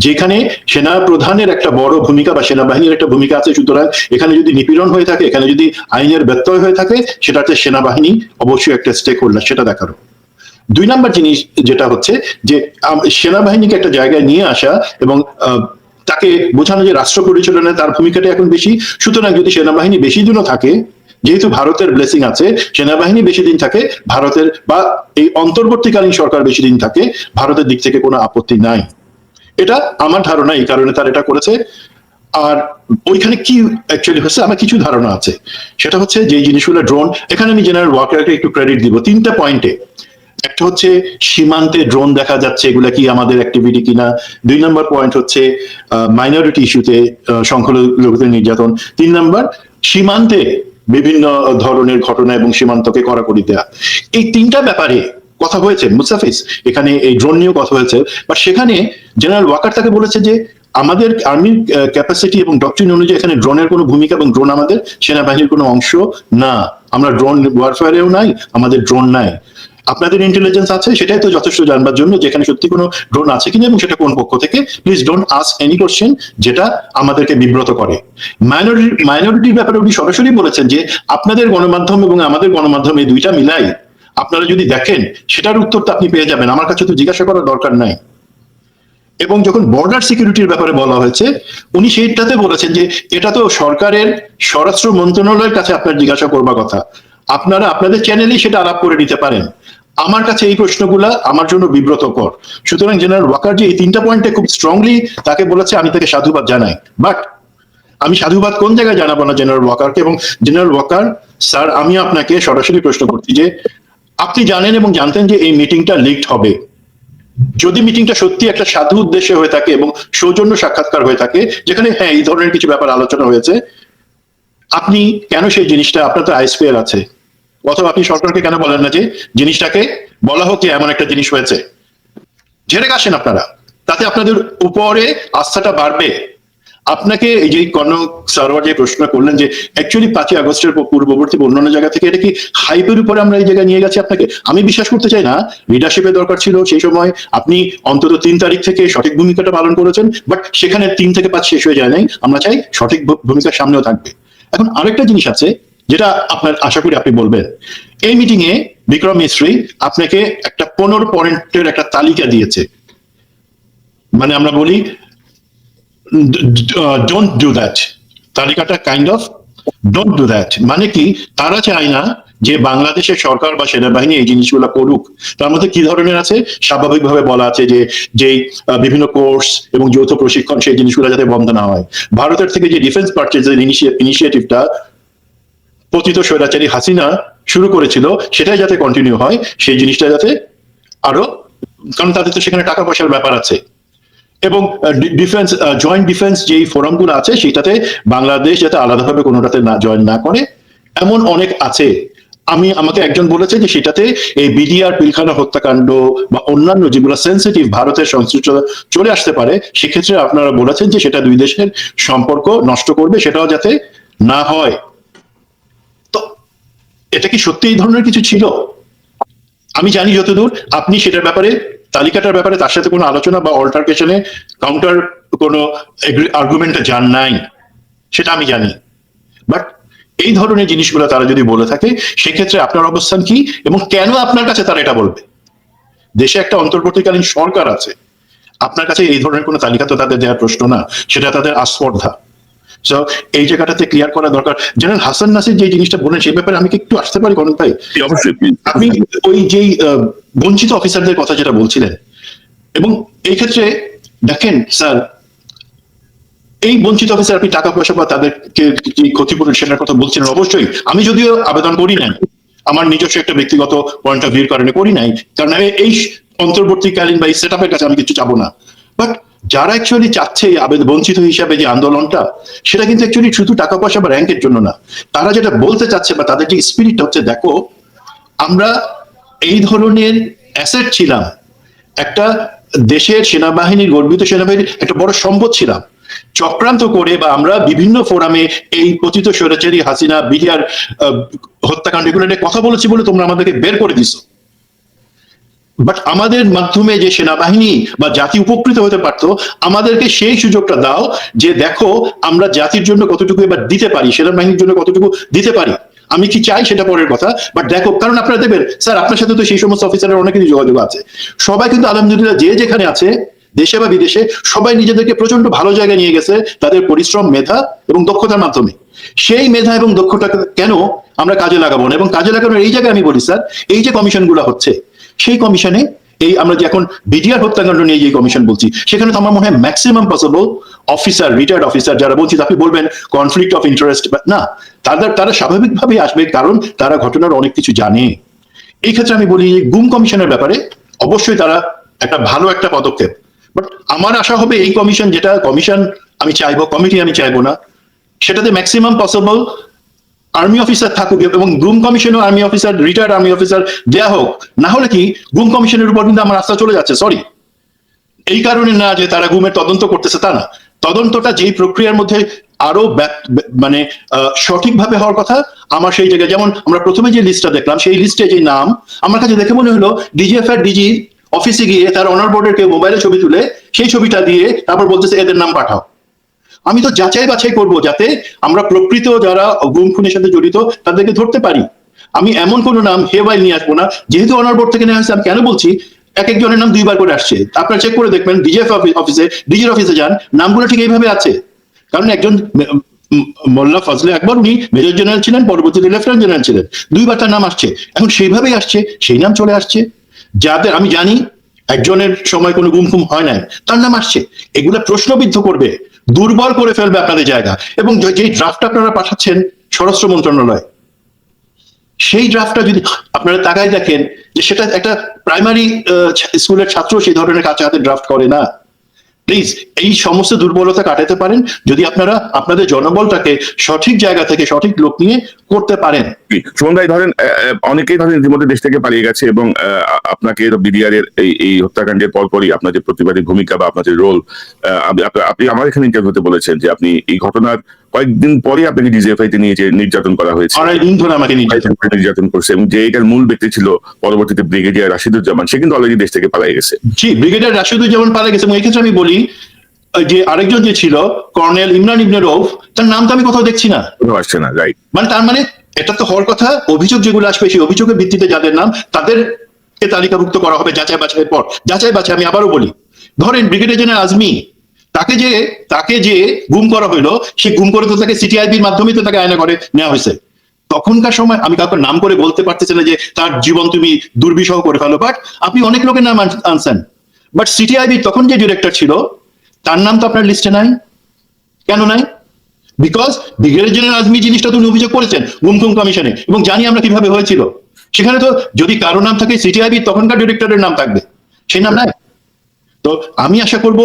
যেখানে সেনা প্রধানের একটা বড় ভূমিকা বা সেনাবাহিনীর একটা ভূমিকা আছে। সুতরাং এখানে যদি নিপীড়ন হয়ে থাকে, এখানে যদি আইনের ব্যত্যয় হয়ে থাকে, সেটাতে সেনাবাহিনী অবশ্যই একটা স্টেক হোল্ডার, সেটা দেখানো। 2 নাম্বার জিনিস যেটা হচ্ছে যে সেনাবাহিনীকে একটা জায়গায় নিয়ে আসা এবং তাকে বোঝানো যে রাষ্ট্র পরিচালনায় তার ভূমিকাটা এখন বেশি। সুতরাং যদি সেনাবাহিনী বেশি দিনও থাকে, যেহেতু ভারতের ব্লেসিং আছে, সেনাবাহিনী বেশি দিন থাকে, ভারতের বা এই অন্তর্বর্তীকালীন সরকার বেশি দিন থাকে, ভারতের দিক থেকে কোনো আপত্তি নাই। এটা আমার ধারণা, এই কারণে তার এটা করেছে। আর ওইখানে কি অ্যাকচুয়ালি হচ্ছে আমার কিছু ধারণা আছে, সেটা হচ্ছে যে জিনিসগুলো ড্রোন, এখানে আমি জেনারেল ওয়াকারকে একটু ক্রেডিট দিব 3টা পয়েন্টে। একটা হচ্ছে সীমান্তে ড্রোন দেখা যাচ্ছে, এগুলা কি আমাদের অ্যাক্টিভিটি কিনা। 2 নম্বর পয়েন্ট হচ্ছে মাইনরিটি ইস্যুতে সংখ্যালঘুদের নির্যাতন। 3 নম্বর সীমান্তে বিভিন্ন ধরনের ঘটনা এবং সীমান্তকে কড়াকড়ি দেয়া। এই 3টা ব্যাপারে কথা হয়েছে মুস্তাফিজ, এখানে এই ড্রোন নিয়েও কথা হয়েছে। বাট সেখানে জেনারেল ওয়াকার তাকে বলেছে যে আমাদের আর্মির ক্যাপাসিটি এবং ডক্ট্রিন অনুযায়ী এখানে ড্রোনের কোনো ভূমিকা এবং ড্রোন আমাদের সেনাবাহিনীর কোনো অংশ না। আমরা ড্রোন ওয়ারফেয়ারেও নাই, আমাদের ড্রোন নাই। আপনাদের ইন্টেলিজেন্স আছে, সেটাই তো যথেষ্ট জানবার জন্য যেখানে সত্যি কোনো ড্রোন আছে কিনা এবং সেটা কোন পক্ষ থেকে। Please don't ask any question যেটা আমাদেরকে বিব্রত করে। মাইনরিটির ব্যাপারে উনি সরাসরি বলেছেন যে আপনাদের গণমাধ্যম এবং আমাদের গণমাধ্যম এই 2টা মিলাই আপনারা যদি দেখেন সেটার উত্তর তো আপনি পেয়ে যাবেন, আমার কাছে তো জিজ্ঞাসা করার দরকার নাই। এবং যখন বর্ডার সিকিউরিটির ব্যাপারে বলা হয়েছে, উনি সেইটাতে বলেছেন যে এটা তো সরকারের স্বরাষ্ট্র মন্ত্রণালয়ের কাছে আপনার জিজ্ঞাসা করবার কথা, আপনারা আপনাদের চ্যানেলেই সেটা আলাপ করে নিতে পারেন। আমার কাছে এই প্রশ্নগুলা আমার জন্য বিব্রতকর। সুতরাং জেনারেল ওয়াকার যে এই 3টা পয়েন্টে খুব স্ট্রংলি তাকে বলেছে, আমি তাকে সাধুবাদ জানাই। বাট আমি সাধুবাদ কোন জায়গায় জানাবো না জেনারেল ওয়াকারকে। এবং জেনারেল ওয়াকার স্যার, আমি আপনাকে সরাসরি প্রশ্ন করছি যে আপনি জানেন এবং জানতেন যে এই মিটিংটা লিকড হবে। যদি মিটিংটা সত্যি একটা সাধু উদ্দেশ্যে হয়ে থাকে এবং সৌজন্য সাক্ষাৎকার হয়ে থাকে, যেখানে হ্যাঁ এই ধরনের কিছু ব্যাপার আলোচনা হয়েছে, আপনি কেন সেই জিনিসটা, আপনার তো আইএসপিএল আছে, অথবা আপনি সরকারকে কেন বলেন না যে জিনিসটাকে বলা হোক যে এমন একটা জিনিস হয়েছে, ঝেড়ে কাশেন আপনারা, তাতে আপনাদের উপরে আস্থাটা বাড়বে। আপনাকে এই যে কনক সারোয়ার যে প্রশ্ন করলেন যে অ্যাকচুয়ালি 5ই আগস্টের পূর্ববর্তী অন্যান্য জায়গা থেকে এটা কি হাইপের উপরে আমরা এই জায়গায় নিয়ে গেছি আপনাকে, আমি বিশ্বাস করতে চাই না। লিডারশিপের দরকার ছিল সেই সময়, আপনি অন্তত 3 তারিখ থেকে সঠিক ভূমিকাটা পালন করেছেন, বাট সেখানে 3 থেকে 5 শেষ হয়ে যায় নাই। আমরা চাই সঠিক ভূমিকার সামনেও থাকবে। এখন আরেকটা জিনিস আছে যেটা আপনার আশা করি আপনি বলবেন, এই মিটিং এ বিক্রম মিস্ত্রি আপনাকে একটা 15 পয়েন্টের একটা তালিকা দিয়েছে। মানে আমরা বলি ডোন্ট ডু দ্যাট। তালিকাটা kind of don't do that, মানে কি তারা চায় না যে বাংলাদেশের সরকার বা সেনাবাহিনী এই জিনিসগুলো করুক। তার মধ্যে কি ধরনের আছে, স্বাভাবিকভাবে বলা আছে যে যেই বিভিন্ন কোর্স এবং যৌথ প্রশিক্ষণ সেই জিনিসগুলো যাতে বন্ধ না হয়। ভারতের থেকে যে ডিফেন্স পারচেজের ইনিশিয়েটিভটা পতিত স্বৈরাচারী হাসিনা শুরু করেছিল, সেটাই যাতে কন্টিনিউ হয়, সেই জিনিসটা যাতে আরো, কারণ তাদের তো সেখানে টাকা পয়সার ব্যাপার আছে। এবং ডিফেন্স জয়েন্ট ডিফেন্স যেই ফোরামগুলো আছে সেটাতে বাংলাদেশ যাতে আলাদাভাবে কোনোটাতে না জয়েন না করে, এমন অনেক আছে। আমাকে একজন বলেছে যে সেটাতে এই বিডিআর পিলখানা হত্যাকাণ্ড বা অন্যান্য যেগুলো সেন্সিটিভ ভারতের সংশ্লিষ্টতা চলে আসতে পারে, সেক্ষেত্রে আপনারা বলেছেন যে সেটা দুই দেশের সম্পর্ক নষ্ট করবে, সেটাও যাতে না হয়। তো এটা কি সত্যি এই ধরনের কিছু ছিল? আমি জানি যতদূর আপনি সেটার ব্যাপারে, তালিকাটার ব্যাপারে তার সাথে কোনো আলোচনা বা অল্টারকেশনে কাউন্টার কোনো আর্গুমেন্টে যান নাই, সেটা আমি জানি। বাট এই ধরনের জিনিসগুলো তারা যদি বলে থাকে, সেক্ষেত্রে আপনার অবস্থান কি এবং কেন আপনার কাছে তারা এটা বলবে? দেশে একটা অন্তর্বর্তীকালীন সরকার আছে, আপনার কাছে এই ধরনের কোনো তালিকা তো তাদের দেওয়ার প্রশ্ন না, সেটা তাদের আস্পর্ধা। সো এই জায়গাটাতে ক্লিয়ার করা দরকার। জেনারেল হাসান নাসির যে জিনিসটা বলেন সেই ব্যাপারে আমি কি একটু আসতে পারি কনক ভাই? অবশ্যই। আপনি ওই যেই বঞ্চিত অফিসারদের কথা যেটা বলছিলেন, এবং এই ক্ষেত্রে দেখেন স্যার, এই বঞ্চিত অফিসার আপনি টাকা পয়সা বা তাদেরকে যে ক্ষতিপূরণ সেটার কথা বলছিলেন, অবশ্যই আমি যদিও আবেদন করি নাই, আমার নিজস্ব একটা ব্যক্তিগত পয়েন্ট অফ ভিউর কারণে করি নাই, কারণ আমি এই অন্তর্বর্তীকালীন বা এই সেট আপের কাছে আমি কিছু চাবো না। বাট যারা অ্যাকচুয়ালি চাচ্ছে বঞ্চিত হিসাবে যে আন্দোলনটা, সেটা কিন্তু অ্যাকচুয়ালি শুধু টাকা পয়সা বা র্যাঙ্কের জন্য না। তারা যেটা বলতে চাচ্ছে বা তাদের যে স্পিরিট হচ্ছে, দেখো আমরা এই ধরনের অ্যাসেট ছিলাম, একটা দেশের সেনাবাহিনীর, গর্বিত সেনাবাহিনীর একটা বড় সম্পদ ছিলাম, চক্রান্ত করে বা আমরা বিভিন্ন ফোরামে এই পতিত স্বৈরাচারী হাসিনা বিডিআর হত্যাকাণ্ড এগুলো নিয়ে কথা বলেছি বলে তোমরা আমাদেরকে বের করে দিছো। বাট আমাদের মাধ্যমে যে সেনাবাহিনী বা জাতি উপকৃত হতে পারতো, আমাদেরকে সেই সুযোগটা দাও যে দেখো আমরা জাতির জন্য কতটুকু এবার দিতে পারি, সেনাবাহিনীর জন্য কতটুকু দিতে পারি। আমি কি চাই সেটা পরের কথা, বাট দেখো, কারণ আপনারা দেবেন স্যার, আপনার সাথে তো সেই সমস্ত অফিসারের অনেকেরই যোগাযোগ আছে, সবাই কিন্তু আলহামদুলিল্লাহ যে যেখানে আছে দেশে বা বিদেশে, সবাই নিজেদেরকে প্রচন্ড ভালো জায়গায় নিয়ে গেছে তাদের পরিশ্রম, মেধা এবং দক্ষতার মাধ্যমে। সেই মেধা এবং দক্ষতা কেন আমরা কাজে লাগাবো না? এবং কাজে লাগানোর এই জায়গায় আমি বলি স্যার, এই যে কমিশনগুলো হচ্ছে, সেই কমিশনে এই আমরা যে এখন বিডিআর হত্যাকাণ্ড নিয়ে যে কমিশন বলছি, সেখানে তো আমার মনে হয় maximum possible officer, retired officer যারা বলছি, আপনি বলবেন কনফ্লিক্ট অফ ইন্টারেস্ট না, তারা স্বাভাবিকভাবেই আসবে, কারণ তারা ঘটনার অনেক কিছু জানে। এই ক্ষেত্রে আমি বলি গুম কমিশনের ব্যাপারে অবশ্যই তারা একটা ভালো একটা পদক্ষেপ, বাট আমার আশা হবে এই কমিশন, যেটা কমিশন আমি চাইবো, কমিটি আমি চাইবো না, সেটাতে ম্যাক্সিমাম পসিবল আর্মি অফিসার থাকুক এবং গুম কমিশনও army officer, retired army officer দেয়া হোক। না হলে কি গুম কমিশনের উপর কিন্তু আমার আস্থা চলে যাচ্ছে। সরি, এই কারণে না যে তারা গুমের তদন্ত করতেছে তা না, তদন্তটা যেই প্রক্রিয়ার মধ্যে আরো মানে সঠিকভাবে হওয়ার কথা, আমার সেই জায়গায়, যেমন আমরা প্রথমে যে লিস্টটা দেখলাম, সেই লিস্টে যে নাম আমার কাছে দেখে মনে হলো ডিজিএফআর ডিজি অফিসে গিয়ে তার অনার বোর্ডের কেউ মোবাইলে ছবি তুলে সেই ছবিটা দিয়ে তারপর বলতেছে এদের নাম পাঠাও। আমি তো যাচাই বাছাই করবো যাতে আমরা প্রকৃত যারা গুম খুনের সাথে জড়িত তাদেরকে ধরতে পারি। আমি এমন কোন নাম হেবাই নিয়ে আসবো না, যেহেতু অনার বোর্ড থেকে নেওয়া হয়েছে। আমি কেন বলছি, এক একজনের নাম দুইবার করে আসছে, আপনারা চেক করে দেখবেন, ডিজিএফ অফিসে, ডিজির অফিসে যান, নামগুলো ঠিক এইভাবে আছে। কারণ একজন মোল্লা ফজলে আকবর, উনি মেজর জেনারেল ছিলেন, পরবর্তীতে লেফটেন্যান্ট জেনারেল ছিলেন, দুইবার তার নাম আসছে, এখন সেইভাবেই আসছে, সেই নাম চলে আসছে। যাদের আমি জানি একজনের সময় কোনো গুম খুম হয় নাই, তার নাম আসছে। এগুলা প্রশ্নবিদ্ধ করবে, দুর্বল করে ফেলবে আপনাদের জায়গা। এবং যেই ড্রাফটটা আপনারা পাঠাচ্ছেন স্বরাষ্ট্র মন্ত্রণালয়, সেই ড্রাফটটা যদি আপনারা তাকায় দেখেন, যে সেটা একটা প্রাইমারি স্কুলের ছাত্র সেই ধরনের কাঁচা হাতে ড্রাফট করে না। প্লিজ এই সমস্ত দুর্বলতা কাটাতে পারেন যদি আপনারা আপনাদের জনবলটাকে সঠিক জায়গা থেকে সঠিক লোক নিয়ে করতে পারেন। সুমন ভাই, ধরেন অনেকেই ধরেন ইতিমধ্যে দেশ থেকে পালিয়ে গেছে এবং আপনাকে বিডিআর এর এই হত্যাকাণ্ডের পরপরই আপনার যে প্রতিবাদী ভূমিকা বা আপনার যে রোল, আপনি আমার এখানে ইন্টারভিউতে বলেছেন যে আপনি এই ঘটনার কয়েকদিন পরে আপনাকে ডিজিএফআই তে নিয়ে যে নির্যাতন করা হয়েছে, 2.5 দিন ধরে আমাকে নির্যাতন করছে, এবং যে এটার মূল ব্যক্তি ছিল পরবর্তীতে ব্রিগেডিয়ার রাশিদুজ্জামান, সে কিন্তু অলরেডি দেশ থেকে পালিয়ে গেছে। জি, ব্রিগেডিয়ার রাশিদুজ্জামান পালিয়ে গেছে। এবং এই ক্ষেত্রে আমি বলি, যে আরেকজন যে ছিল কর্নেল ইমরান ইবনে রউফ, তার নাম তো আমি কোথাও দেখছি না, আসছে না। রাইট, মানে তার মানে এটা তো হওয়ার কথা, অভিযোগ যেগুলো আসবে সেই অভিযোগের ভিত্তিতে যাদের নাম, তাদেরকে তালিকাভুক্ত করা হবে যাচাই বাছাইয়ের পর। যাচাই বাছাই আমি আবারও বলি, ধরেন ব্রিগেডিয়ার জেনারেল আজমি, তাকে যে গুম করা হইলো, সে গুম করে তো তাকে সিটিআইবির মাধ্যমে তো তাকে আয়না করে নেওয়া হয়েছে। তখনকার সময় আমি কাউকে নাম করে বলতে পারতেছি না যে তার জীবন তুমি দুর্বিষহ করে ফেলো, বাট আপনি অনেক লোকের নাম আনছেন, বাট সিটিআইবি তখন যে ডিরেক্টর ছিল তার নাম তো আপনার লিস্টে নাই। কেন নাই? বিকজ ব্রিগেডিয়ার জেনারেল আজমি জিনিসটা তুমি অভিযোগ করেছেন গুমখুম কমিশনে, এবং জানি আমরা কিভাবে হয়েছিল। সেখানে তো যদি কারো নাম থাকে সিটিআইবি তখনকার ডিরেক্টরের নাম থাকবে, সেই নাম নাই। তো আমি আশা করব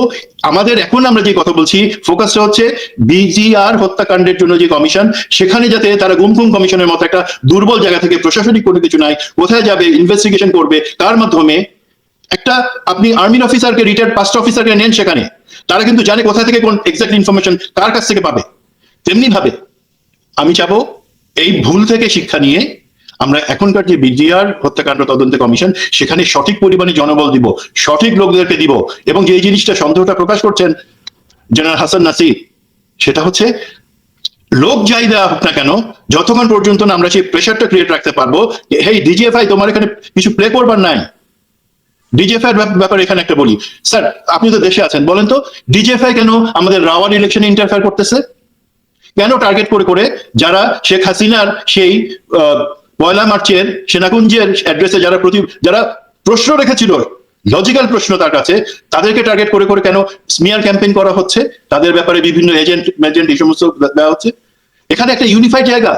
আমাদের এখন আমরা যে কথা বলছি ফোকাসটা হচ্ছে বিজিআর হত্যাকাণ্ডের জন্য যে কমিশন, সেখানে যাতে তারা গুমখুম কমিশনের মতো একটা দুর্বল জায়গা থেকে, প্রশাসনিক কোনো কিছু নাই, কোথায় যাবে, ইনভেস্টিগেশন করবে, কার মাধ্যমে। একটা আপনি আর্মির অফিসারকে, রিটায়ার্ড পাস্ট অফিসারকে নেন, সেখানে তারা কিন্তু জানে কোথা থেকে কোন এক্সাক্ট ইনফরমেশন কার কাছ থেকে পাবে। তেমনি ভাবে আমি চাবো এই ভুল থেকে শিক্ষা নিয়ে আমরা এখনকার যে বিজিআর হত্যাকাণ্ড তদন্ত কমিশন, সেখানে সঠিক পরিমাণে জনবল দিব, সঠিক লোকদেরকে দিব, এবং যে জিনিসটা সন্দেহটা প্রকাশ করছেন জেনারেল হাসান নাসির, সেটা হচ্ছে লোক যাই দেওয়া হোক না কেন, যতক্ষণ পর্যন্ত না আমরা সেই প্রেশারটা ক্রিয়েট রাখতে পারবো, হেই ডিজিএফআই তোমার এখানে কিছু প্লে করবার নাই। ডিজিএফআই ব্যাপারে এখানে একটা বলি, স্যার আপনি তো দেশে আছেন, বলেন তো ডিজিএফআই কেন আমাদের রাওয়াল ইলেকশনে ইন্টারফেয়ার করতেছে? কেন টার্গেট করে করে যারা শেখ হাসিনার সেই 1 মার্চের সেনাকুঞ্জের অ্যাড্রেসে যারা প্রশ্ন রেখেছিল, লজিক্যাল প্রশ্ন তার কাছে, তাদেরকে টার্গেট করে করে কেন স্মিয়ার ক্যাম্পেইন করা হচ্ছে, তাদের ব্যাপারে বিভিন্ন এজেন্ট এই সমস্ত দেওয়া হচ্ছে? এখানে একটা ইউনিফাইড জায়গা।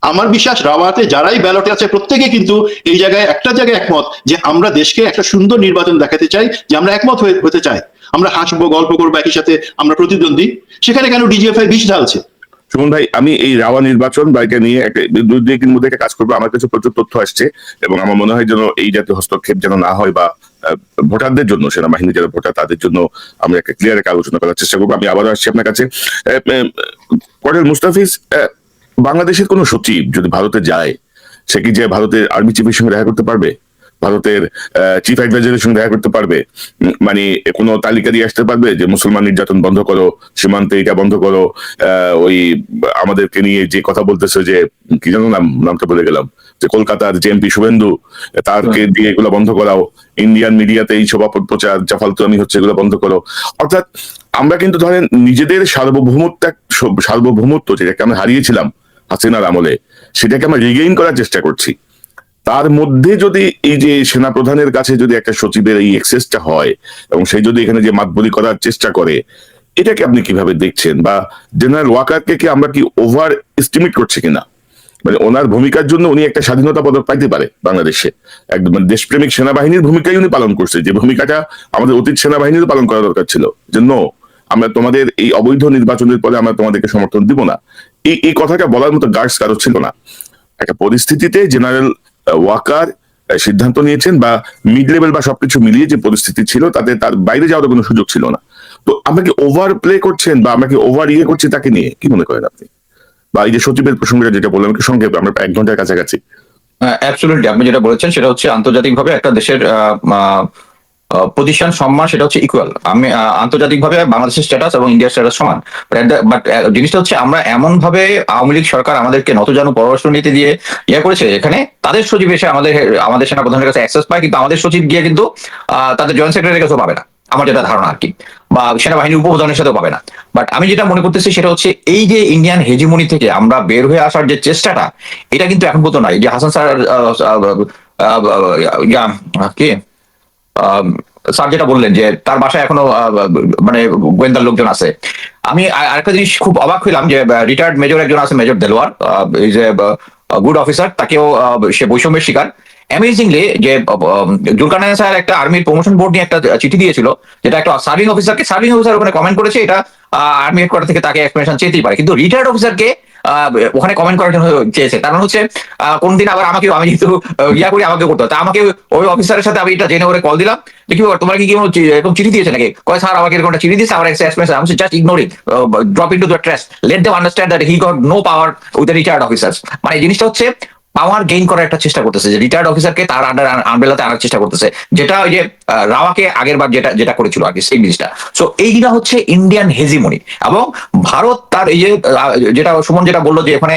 আমার বিশ্বাস রাওয়াতে যারাই ব্যালটে আছে প্রত্যেকে কিন্তু এই জায়গায় একটা জায়গায় একমত যে আমরা দেশকে একটা সুন্দর নির্বাচন দেখাতে চাই, যে আমরা একমত হতে চাই, আমরা হাসবো, গল্প করবো, একই সাথে আমরা প্রতিদ্বন্দ্বী। সেখানে কেন ডিজিএফআই বিষ ঢালছে? সুমন ভাই, আমি এই রাওয়া নির্বাচন বা এটা নিয়ে একটা 2 দিনের মধ্যে একটা কাজ করবো। আমার কাছে প্রচুর তথ্য আসছে এবং আমার মনে হয় যেন এই জাতীয় হস্তক্ষেপ যেন না হয়, বা ভোটারদের জন্য, সেনাবাহিনী যারা ভোটার তাদের জন্য আমরা একটা ক্লিয়ার একটা আলোচনা করার চেষ্টা করবো। আমি আবারও আসছি আপনার কাছে। কর্নেল মুস্তাফিজ, বাংলাদেশের কোনো সচিব যদি ভারতে যায়, সে কি যে ভারতের আর্মি চিফের সঙ্গে দেখা করতে পারবে? ভারতের চিফ অ্যাডভাইজারের সঙ্গে দেখা করতে পারবে? মানে কোনো তালিকা দিয়ে আসতে পারবে যে মুসলমান নির্যাতন বন্ধ করো, সীমান্তে এটা বন্ধ করো, ওই আমাদেরকে নিয়ে যে কথা বলতেছে, যে কি জানো নামটা বলে গেলাম, যে কলকাতার যে এমপি শুভেন্দু, তারকে দিয়ে এগুলো বন্ধ করাও, ইন্ডিয়ান মিডিয়াতে এই সব অপপ্রচার যা ফালতুমি হচ্ছে এগুলো বন্ধ করো। অর্থাৎ আমরা কিন্তু ধরেন নিজেদের সার্বভৌমত্ব যেটাকে আমরা হারিয়েছিলাম হাসিনার আমলে, সেটাকে আমরা রিগেইন করার চেষ্টা করছি। তার মধ্যে যদি এই যে সেনা প্রধানের কাছে যদি একটা সচিবের এই এক্সেসটা হয়, এবং সেই যদি এখানে যে মাতবরি করার চেষ্টা করে, এটাকে আপনি কিভাবে দেখছেন? বা জেনারেল ওয়াকারকে কি আমরা কি ওভার এস্টিমেট করছি কিনা? মানে ওনার ভূমিকার জন্য উনি একটা স্বাধীনতা পদক পাইতে পারে বাংলাদেশে, একদম দেশপ্রেমিক সেনাবাহিনীর ভূমিকাই উনি পালন করছে, যে ভূমিকাটা আমাদের অতীত সেনাবাহিনীরও পালন করা দরকার ছিল, যে নো, আমরা তোমাদের এই অবৈধ নির্বাচনের পরে আমরা তোমাদেরকে সমর্থন দিব না। এই কথাটা বলার মতো গার্ডস কারো ছিল না। একটা পরিস্থিতিতে জেনারেল ওয়াকার সিদ্ধান্ত নিয়েছেন, বা মিড লেভেল বা সবকিছু মিলিয়ে যে পরিস্থিতি ছিল, তাতে তার বাইরে যাওয়ার কোনো সুযোগ ছিল না। তো আমরা কি ওভার প্লে করছেন, বা আমরা কি ওভার করছি তাকে নিয়ে? কি মনে করেন আপনি? বা এই যে সচিবের প্রসঙ্গটা যেটা বললাম একটু সংক্ষেপে, আমরা 1 ঘন্টার কাছাকাছি। অ্যাবসলিউটলি, আপনি যেটা বলেছেন সেটা হচ্ছে আন্তর্জাতিকভাবে একটা দেশের পজিশন সম্মান সেটা হচ্ছে ইকুয়াল। আমি আন্তর্জাতিকভাবে বাংলাদেশের স্ট্যাটাস এবং ইন্ডিয়ার স্ট্যাটাস সমান, বাট জিনিসটা হচ্ছে আমরা এমন ভাবে আওয়ামী লীগ সরকার আমাদেরকে নতজানু পররাষ্ট্র নীতি দিয়ে করেছে, এখানে তাদের সচিব এসে আমাদের সেনাপ্রধানের কাছে অ্যাক্সেস পায়, কিন্তু আমাদের সচিব গিয়ে কিন্তু তাদের জয়েন্ট সেক্রেটারির কাছেও পাবে না, আমার যেটা ধারণা আর কি, বা সেনাবাহিনীর উপপ্রধানের সাথেও পাবে না। বাট আমি যেটা মনে করতেছি সেটা হচ্ছে এই যে ইন্ডিয়ান হেজিমনি থেকে আমরা বের হয়ে আসার যে চেষ্টাটা, এটা কিন্তু এখন পর্যন্ত নাই। যে হাসান স্যার কি স্যার যেটা বললেন যে তার বাসায় এখনো মানে গোয়েন্দার লোকজন আছে। আমি আরেকটা জিনিস খুব অবাক হইলাম যে রিটায়ার্ড মেজর একজন আছে, মেজর দেলোয়ার, এই যে গুড অফিসার, তাকেও সে বৈষম্যের শিকার। অ্যামেজিংলি যে জুলকারনাইন স্যার একটা আর্মির প্রমোশন বোর্ড নিয়ে একটা চিঠি দিয়েছিল, যেটা একটা সার্ভিং অফিসার ওখানে কমেন্ট করেছে, এটা আর্মি হেডকোয়ার্টার থেকে তাকে এক্সপ্লেনেশন চেতেই পারে, কিন্তু রিটায়ার্ড অফিসারকে ওখানে কমেন্ট করার জন্য চেয়েছে। তার মানে হচ্ছে কোনদিন আবার আমি যেহেতু করি আমাকে করতে হয়, তা আমাকে ওই অফিসারের সাথে আমি এটা জেনে করে কল দিলাম যে কি তোমার কি এরকম চিঠি দিয়েছে নাকি? কয় স্যার আমাকে এরকম একটা চিঠি দিয়েছে, আমার এক্সপ্লেনেশন। আমি just ignore it, drop into the trash, let them understand that he got no power with the retired officers. মানে এই জিনিসটা হচ্ছে পাওয়ার গেইন করার একটা চেষ্টা করতেছে, যে রিটায়ার্ড অফিসারকে তার আন্ডার আমব্রেলাতে আনার চেষ্টা করতেছে, যেটা ওই যে রাওয়াকে আগের বার যেটা করেছিল আগে, সেই জিনিসটা। সো এইটা হচ্ছে ইন্ডিয়ান হেজিমনি। এবং ভারত তার এই যে যেটা সুমন যেটা বললো, যে ওখানে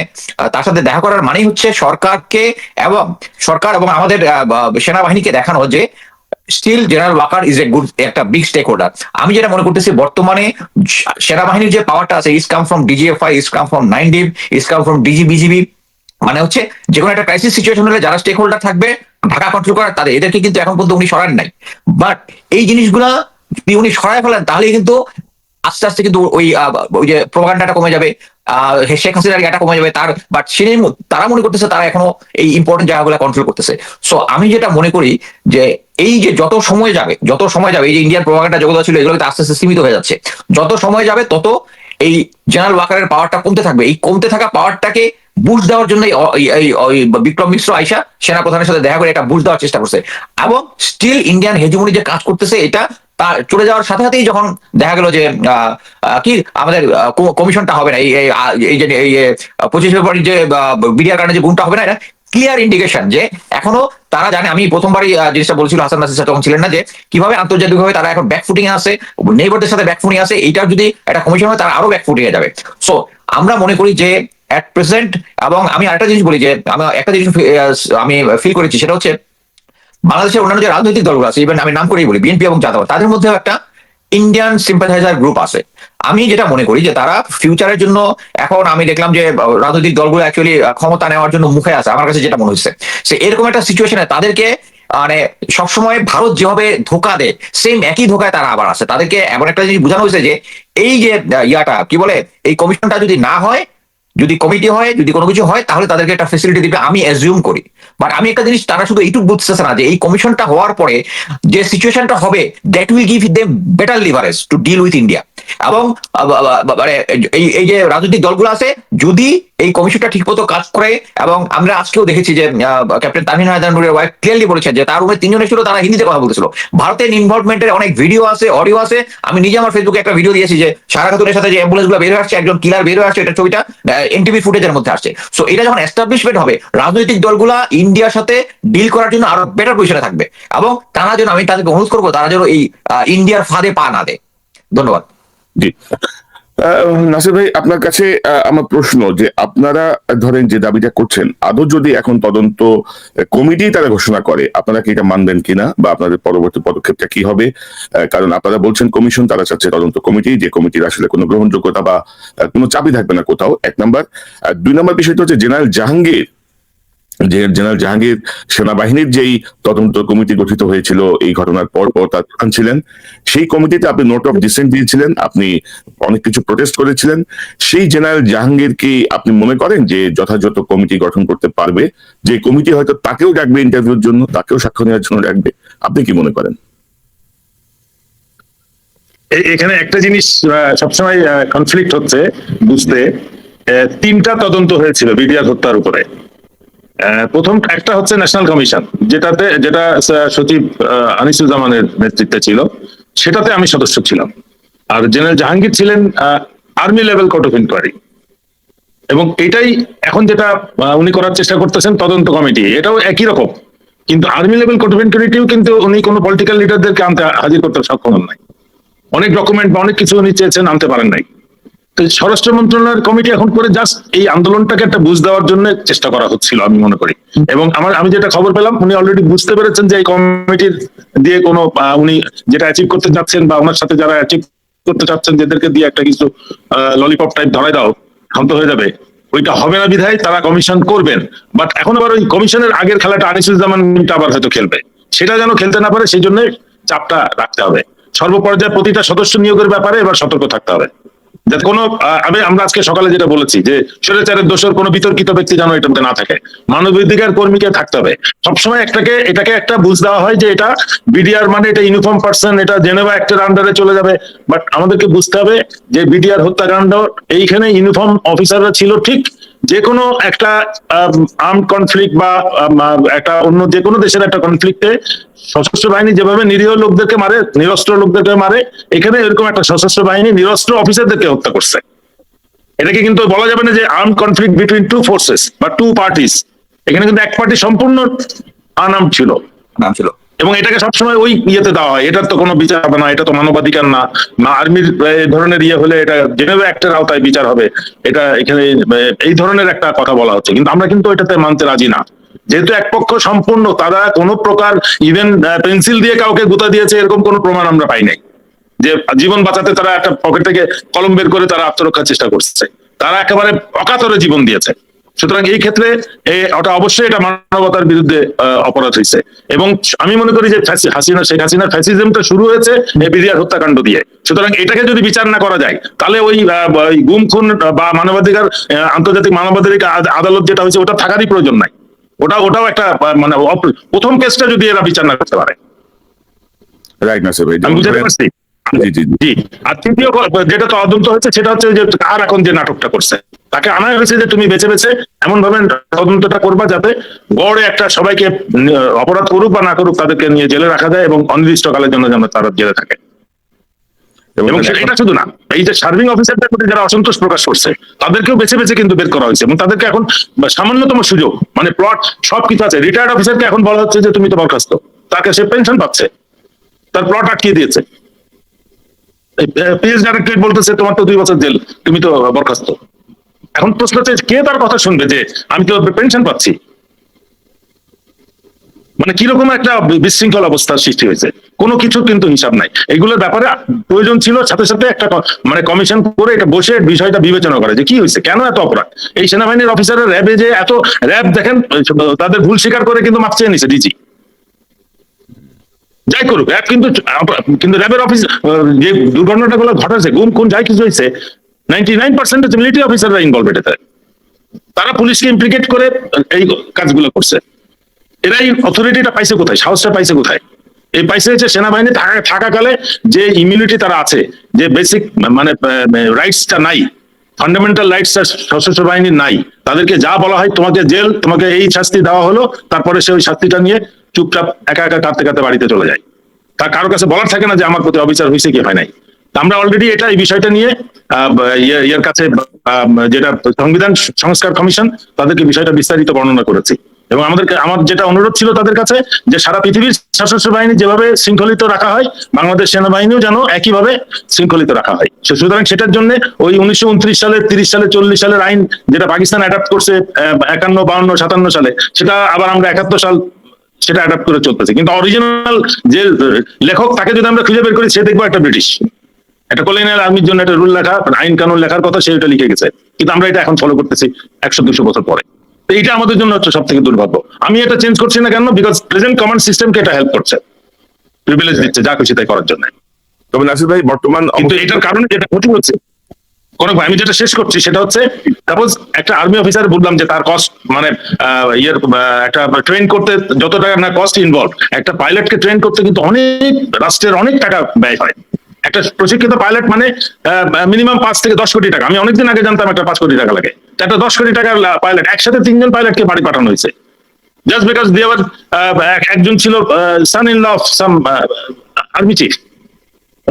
তার সাথে দেখা করার মানেই হচ্ছে সরকার এবং আমাদের সেনাবাহিনীকে দেখানো যে still general Waker is a good একটা বিগ স্টেক হোল্ডার। আমি যেটা মনে করতেছি বর্তমানে সেনাবাহিনীর যে পাওয়ারটা আছে is come from DGFI, is come from 9 div, is come from BGB. মানে হচ্ছে যে কোনো একটা ক্রাইসিস সিচুয়েশন হলে যারা স্টেক হোল্ডার থাকবে ঢাকা কন্ট্রোল করার, তাদের এদেরকে কিন্তু এখন পর্যন্ত উনি সরান নাই। বাট এই জিনিসগুলা যদি উনি সরায় ফেলেন তাহলে কিন্তু আস্তে আস্তে কিন্তু ওই যে প্রোপাগান্ডাটা কমে যাবে, শেখ হাসিনার এটা কমে যাবে তার। বাট তারা মনে করতেছে তারা এখনো এই ইম্পর্টেন্ট জায়গাগুলো কন্ট্রোল করতেছে। সো আমি যেটা মনে করি যে এই যে যত সময় যাবে এই যে ইন্ডিয়ান প্রোপাগান্ডা জগৎ ছিল এগুলো আস্তে আস্তে সীমিত হয়ে যাচ্ছে। যত সময় যাবে তত এই জেনারেল ওয়াকারের পাওয়ারটা কমতে থাকবে। এই কমতে থাকা পাওয়ারটাকে বুস্ট দেওয়ার জন্য বিক্রম মিশ্র আইসা সেনাপ্রধানের সাথে দেখা করে এটা বুস্ট দেওয়ার চেষ্টা করছে। এবং স্টিল ইন্ডিয়ান হেজমনি যে কাজ করতেছে এটা তার চলে যাওয়ার সাথে সাথেই যখন দেখা গেল যে কি আমাদের কমিশনটা হবে না, এই যে 25 ফেব্রুয়ারি যে বিডিআর কারণে যে গুণটা হবে না, এটা ক্লিয়ার ইন্ডিকেশন যে এখনো তারা জানে। আমি প্রথমবারই জিনিসটা বলছিল হাসান নাসির স্যার তখন ছিলেন না, যে কিভাবে আন্তর্জাতিকভাবে তারা এখন ব্যাকফুটিং আছে, নেইবারদের সাথে ব্যাকফুটিং আছে। এইটার যদি একটা কমিশন হয় তারা আরো ব্যাকফুটিং এ যাবে। সো আমরা মনে করি যে এট প্রেজেন্ট, এবং আমি আরেকটা জিনিস বলি যে একটা জিনিস আমি ফিল করেছি, সেটা হচ্ছে বাংলাদেশের অন্যান্য যে রাজনৈতিক দলগুলো আছে, ইভেন আমি নাম করেই বলি বিএনপি এবং জাতীয়, তাদের মধ্যেও একটা ইন্ডিয়ান সিম্পাথাইজার গ্রুপ আছে। আমি যেটা মনে করি যে তারা ফিউচারের জন্য, এখন আমি দেখলাম যে রাজনৈতিক দলগুলো অ্যাকচুয়ালি ক্ষমতা নেওয়ার জন্য মুখে আছে, আমার কাছে যেটা মনে হচ্ছে সে এরকম একটা সিচুয়েশনে তাদেরকে মানে সবসময় ভারত যেভাবে ধোকা দেয় সেম একই ধোকায় তারা আবার আছে। তাদেরকে এমন একটা জিনিস বোঝানো হয়েছে যে এই যে ইয়াটা কি বলে, এই কমিশনটা যদি না হয়, যদি কমিটি হয়, যদি কোনো কিছু হয়, তাহলে তাদেরকে একটা ফেসিলিটি দিবে আমি অ্যাজিউম করি। বাট আমি একটা জিনিস তারা শুধু এইটুকু বুঝতেছে না যে এই কমিশনটা হওয়ার পরে যে সিচুয়েশনটা হবে that will give them better leverage to deal with India. এবং মানে এই যে রাজনৈতিক দলগুলো আছে, যদি এই কমিশনটা ঠিক মতো কাজ করে, এবং আমরা আজকেও দেখেছি যে captain Tamim Haider wife clearly বলেছেন যে তার রুমে 3 জনের ছিল, তারা হিন্দিতে কথা বলতেছিল। ভারতের ইনভলভমেন্টের অনেক ভিডিও আছে, অডিও আছে। আমি নিজে আমার ফেসবুকে একটা ভিডিও দিয়েছি যে সারা খাতুনের সাথে যে অ্যাম্বুলেন্স গুলো বের হয়ে আসছে, একজন কিলার বের হয়ে আসছে, এটা ছবিটা এনটিভি ফুটেজের মধ্যে আসছে। সো এটা যখন এস্টাবলিশমেন্ট হবে, রাজনৈতিক দলগুলা ইন্ডিয়ার সাথে ডিল করার জন্য আরো বেটার পজিশনে থাকবে, এবং তারা যেন, আমি তাদেরকে অনুরোধ করবো তারা যেন এই ইন্ডিয়ার ফাঁদে পা না দেয়। ধন্যবাদ। জি নাসির ভাই, আপনার কাছে আমার প্রশ্ন যে আপনারা ধরেন যে দাবিটা করছেন, আদৌ যদি এখন তদন্ত কমিটি তারা ঘোষণা করে, আপনারা কি এটা মানবেন কিনা, বা আপনাদের পরবর্তী পদক্ষেপটা কি হবে? কারণ আপনারা বলছেন কমিশন, তারা চাচ্ছে তদন্ত কমিটি, যে কমিটির আসলে কোনো গ্রহণযোগ্যতা বা কোনো চাবি থাকবে না কোথাও, 1 নাম্বার। 2 নাম্বার বিষয়টা হচ্ছে জেনারেল জাহাঙ্গীর সেনাবাহিনীর যেই তদন্ত কমিটি গঠিত হয়েছিল এই ঘটনার পর তার প্রধান ছিলেন। সেই কমিটিতে আপনি নোট অফ ডিসেন্ট দিয়েছিলেন, আপনি অনেক কিছু প্রোটেস্ট করেছিলেন। সেই জেনারেল জাহাঙ্গীর কি আপনি মনে করেন যে যথাযথ কমিটি গঠন করতে পারবে? যে কমিটি হয়তো তাকেও ডাকবে ইন্টারভিউর জন্য, তাকেও সাক্ষ্য নেওয়ার জন্য ডাকবে, আপনি কি মনে করেন? এখানে একটা জিনিস সবসময় কনফ্লিক্ট হচ্ছে বুঝতে। 3টা তদন্ত হয়েছিল বিডিআর হত্যার উপরে। প্রথম একটা হচ্ছে ন্যাশনাল কমিশন, যেটা সচিব আনিসুজ্জামানের নেতৃত্বে ছিল, সেটাতে আমি সদস্য ছিলাম। আর জেনারেল জাহাঙ্গীর ছিলেন army level court of inquiry, এবং এটাই এখন যেটা উনি করার চেষ্টা করতেছেন তদন্ত কমিটি, এটাও একই রকম। কিন্তু আর্মি লেভেল কোর্ট অফ ইনকোয়ারিটিও কিন্তু উনি কোনো পলিটিক্যাল লিডারদেরকে হাজির করতে সক্ষম হন নাই। অনেক ডকুমেন্ট বা অনেক কিছু উনি চেয়েছেন, আনতে পারেন নাই। তো স্বরাষ্ট্র মন্ত্রণালয়ের কমিটি এখন করে জাস্ট এই আন্দোলনটাকে একটা বুঝ দেওয়ার জন্য চেষ্টা করা হচ্ছিল আমি মনে করি। এবং আমি যেটা খবর পেলাম, উনি অলরেডি বুঝতে পেরেছেন যে এই কমিটির দিয়ে কোনো উনি যেটা অ্যাচিভ করতে চাচ্ছেন, বা ওনার সাথে যারা অ্যাচিভ করতে চাচ্ছেন, যাদেরকে দিয়ে একটা কিছু ললিপপ টাইপ ধরাই দাও, শান্ত হয়ে যাবে, ওইটা হবে না বিধায় তারা কমিশন করবেন। বাট এখন আবার ওই কমিশনের আগের খেলাটা আনিসুজ্জামান আবার হয়তো খেলবে, সেটা যেন খেলতে না পারে সেই জন্য চাপটা রাখতে হবে। সর্বপর্যায়ে প্রতিটা সদস্য নিয়োগের ব্যাপারে এবার সতর্ক থাকতে হবে, যাতে কোনো আমরা আজকে সকালে যেটা বলেছি যে স্বৈরাচারের দোষর কোনো বিতর্কিত ব্যক্তি যেন এটাতে না থাকে, মানবাধিকার কর্মীকে থাকতে হবে। সবসময় এটাকে একটা বুঝ দেওয়া হয় যে এটা বিডিআর মানে এটা ইউনিফর্ম পার্সন, এটা জেনেভা অ্যাক্টের আন্ডারে চলে যাবে। বাট আমাদেরকে বুঝতে হবে যে বিডিআর হত্যাকাণ্ড এইখানে ইউনিফর্ম অফিসাররা ছিল ঠিক, যে কোনো একটা আর্মড কনফ্লিক্ট বা একটা অন্য যে কোনো দেশের একটা কনফ্লিক্টে সশস্ত্র বাহিনী যেভাবে নিরীহ লোকদেরকে মারে, নিরস্ত্র লোকদেরকে মারে, এখানে এরকম একটা সশস্ত্র বাহিনী নিরস্ত্র অফিসারদেরকে হত্যা করছে। এটাকে কিন্তু বলা যাবে না যে আর্মড কনফ্লিক্ট বিটুইন 2 ফোর্সেস বা 2 পার্টিস। এখানে কিন্তু এক পার্টি সম্পূর্ণ আনআর্মড ছিল। এবং এটাকে সবসময় ওই ইয়েতে দেওয়া হয়, এটার তো কোনো বিচার হবে না, এটা তো মানবাধিকার না, আর্মির ধরনের ইয়ে হলে এটা জেনেভা অ্যাক্টের আওতায় বিচার হবে, এটা এখানে এই ধরনের একটা কথা বলা হচ্ছে। কিন্তু আমরা কিন্তু এটাতে মানতে রাজি না। যেহেতু এক পক্ষ সম্পূর্ণ, তারা কোনো প্রকার ইভেন পেন্সিল দিয়ে কাউকে গুঁতা দিয়েছে এরকম কোনো প্রমাণ আমরা পাই নাই। যে জীবন বাঁচাতে তারা একটা পকেট থেকে কলম বের করে তারা আত্মরক্ষার চেষ্টা করছে, তারা একেবারে অকাতরে জীবন দিয়েছে। সুতরাং এই ক্ষেত্রে ওটা অবশ্যই এটা মানবতার বিরুদ্ধে অপরাধ হয়েছে। এবং আমি মনে করি যে শেখ হাসিনার ফ্যাসিজমটা শুরু হয়েছে এই বিডিআর হত্যাকাণ্ড দিয়ে। সুতরাং এটাকে যদি বিচার না করা যায় তাহলে ওই গুম খুন বা মানবাধিকার আন্তর্জাতিক মানবাধিকার আদালত যেটা হয়েছে ওটা থাকারই প্রয়োজন নাই। ওটাও একটা মানে প্রথম কেসটা যদি এরা বিচার না করতে পারে। রাইট নাসির ভাই, আমি বুঝতে পারছি। জি। আর তৃতীয় যেটা তদন্ত হচ্ছে সেটা হচ্ছে যে আর এখন যে নাটকটা করছে তাকে আনা হয়েছে যে তুমি বেছে বেছে এমন ভাবে তদন্তটা করবা যাতে গড়ে একটা সবাইকে অপরাধ করুক বা না করুক তাদেরকে নিয়ে জেলে রাখা যায় এবং অনির্দিষ্টকালের জন্য যেন তারা জেলে থাকে। এবং এটা শুধু না, এই যে সার্ভিং অফিসারদের প্রতি যারা অসন্তোষ প্রকাশ করছে তাদেরকেও বেছে বেছে কিন্তু বের করা হয়েছে এবং তাদেরকে এখন সামান্যতম সুযোগ মানে প্লট সবকিছু আছে। রিটায়ার্ড অফিসারকে এখন বলা হচ্ছে যে তুমি তো বরখাস্ত, তাকে সে পেনশন পাচ্ছে, তার প্লট আটকিয়ে দিয়েছে। পিএস ডাইরেক্টরেট বলতেছে তোমার তো 2 বছর জেল, তুমি তো বরখাস্ত। এখন প্রশ্ন হচ্ছে কে তার কথা শুনবে যে আমি তো পেনশন পাচ্ছি? মানে কিরকম একটা বিশৃঙ্খল অবস্থার সৃষ্টি হয়েছে, কোনো কিছু কিন্তু হিসাব নাই। এগুলোর ব্যাপারে প্রয়োজন ছিল সাথে সাথে একটা মানে কমিশন করে এটা বসে বিষয়টা বিবেচনা করে যে কি হয়েছে, কেন এত অপরাধ। এই সেনাবাহিনীর অফিসারের র্যাবে যে এত র্যাব দেখেন তাদের ভুল স্বীকার করে কিন্তু মাপ চেয়ে নিছে ডিজি। যাই করুক র্যাব কিন্তু র্যাবের অফিস যে দুর্ঘটনাটা গুলো ঘটেছে গুম খুন যাই কিছু হয়েছে 99% মিলিটারি অফিসাররা ইনভলভ এটাতে। তারা পুলিশকে ইমপ্লিকেট করে এই কাজগুলো করছে। এরা এই অথরিটিটা পাইছে কোথায়, সাহসটা পাইছে কোথায়? এই পাইছে হচ্ছে সেনাবাহিনী থাকাকালে যে ইমিউনিটি তারা আছে, যে বেসিক মানে রাইটসটা নাই, ফান্ডামেন্টাল রাইটসটা সশস্ত্র বাহিনীর নাই। তাদেরকে যা বলা হয় তোমাকে জেল, তোমাকে এই শাস্তি দেওয়া হলো, তারপরে সে ওই শাস্তিটা নিয়ে চুপচাপ একা একা কাঁদতে কাঁদতে বাড়িতে চলে যায়। তার কারোর কাছে বলার থাকে না যে আমার প্রতি অবিচার হয়েছে কি হয় নাই। আমরা অলরেডি এই বিষয়টা নিয়ে এর কাছে যেটা সংবিধান সংস্কার কমিশন তাদেরকে বিষয়টা বিস্তারিত বর্ণনা করেছি। এবং আমার যেটা অনুরোধ ছিল তাদের কাছে যে সারা পৃথিবীর সশস্ত্র বাহিনী যেভাবে শৃঙ্খলিত রাখা হয় বাংলাদেশ সেনাবাহিনীও যেন একইভাবে শৃঙ্খলিত রাখা হয়। সুতরাং সেটার জন্য ওই 1929 সালে 30 সালে 40 সালের আইন যেটা পাকিস্তান অ্যাডাপ্ট করছে 51, 52, 57 সালে, সেটা আবার আমরা 71 সাল সেটা অ্যাডাপ্ট করে চলতেছে। কিন্তু অরিজিনাল যে লেখক তাকে যদি আমরা খুঁজে বের করি সে দেখবো একটা ব্রিটিশ, একটা কলোনিয়াল আর্মির জন্য একটা রুল লেখা, আইন কানুন লেখার কথা সে এটা লিখে গেছে। কিন্তু আমরা এটা এখন ফলো করতেছি 100-200 বছর পরে। এইটা আমাদের জন্য হচ্ছে সব থেকে দুর্ভাগ্য। আমি এটা চেঞ্জ করছি না কেন, বিকজ প্রেজেন্ট কমান্ড সিস্টেমকে এটা হেল্প করছে, প্রিভিলেজ দিচ্ছে যা খুশি তাই করার জন্য। তবে নাসির ভাই বর্তমান কিন্তু এটার কারণে যেটা ক্ষতি হচ্ছে আমি যেটা শেষ করছি সেটা হচ্ছে সাপোজ একটা আর্মি অফিসার বললাম যে তার কস্ট মানে একটা ট্রেন করতে যত টাকা না কস্ট ইনভলভ, একটা পাইলটকে ট্রেন করতে কিন্তু অনেক রাষ্ট্রের অনেক টাকা ব্যয় হয়। একটা প্রশিক্ষিত পাইলট মানে মিনিমাম 5 থেকে 10 কোটি টাকা। আমি অনেকদিন আগে জানতাম একটা 5 কোটি টাকা লাগে। একটা 10 কোটি টাকার পাইলট, একসাথে 3 জন পাইলটকে বাড়ি পাঠানো হয়েছে জাস্ট বিকজ দেওয়ার একজন ছিল son in law of some army chief,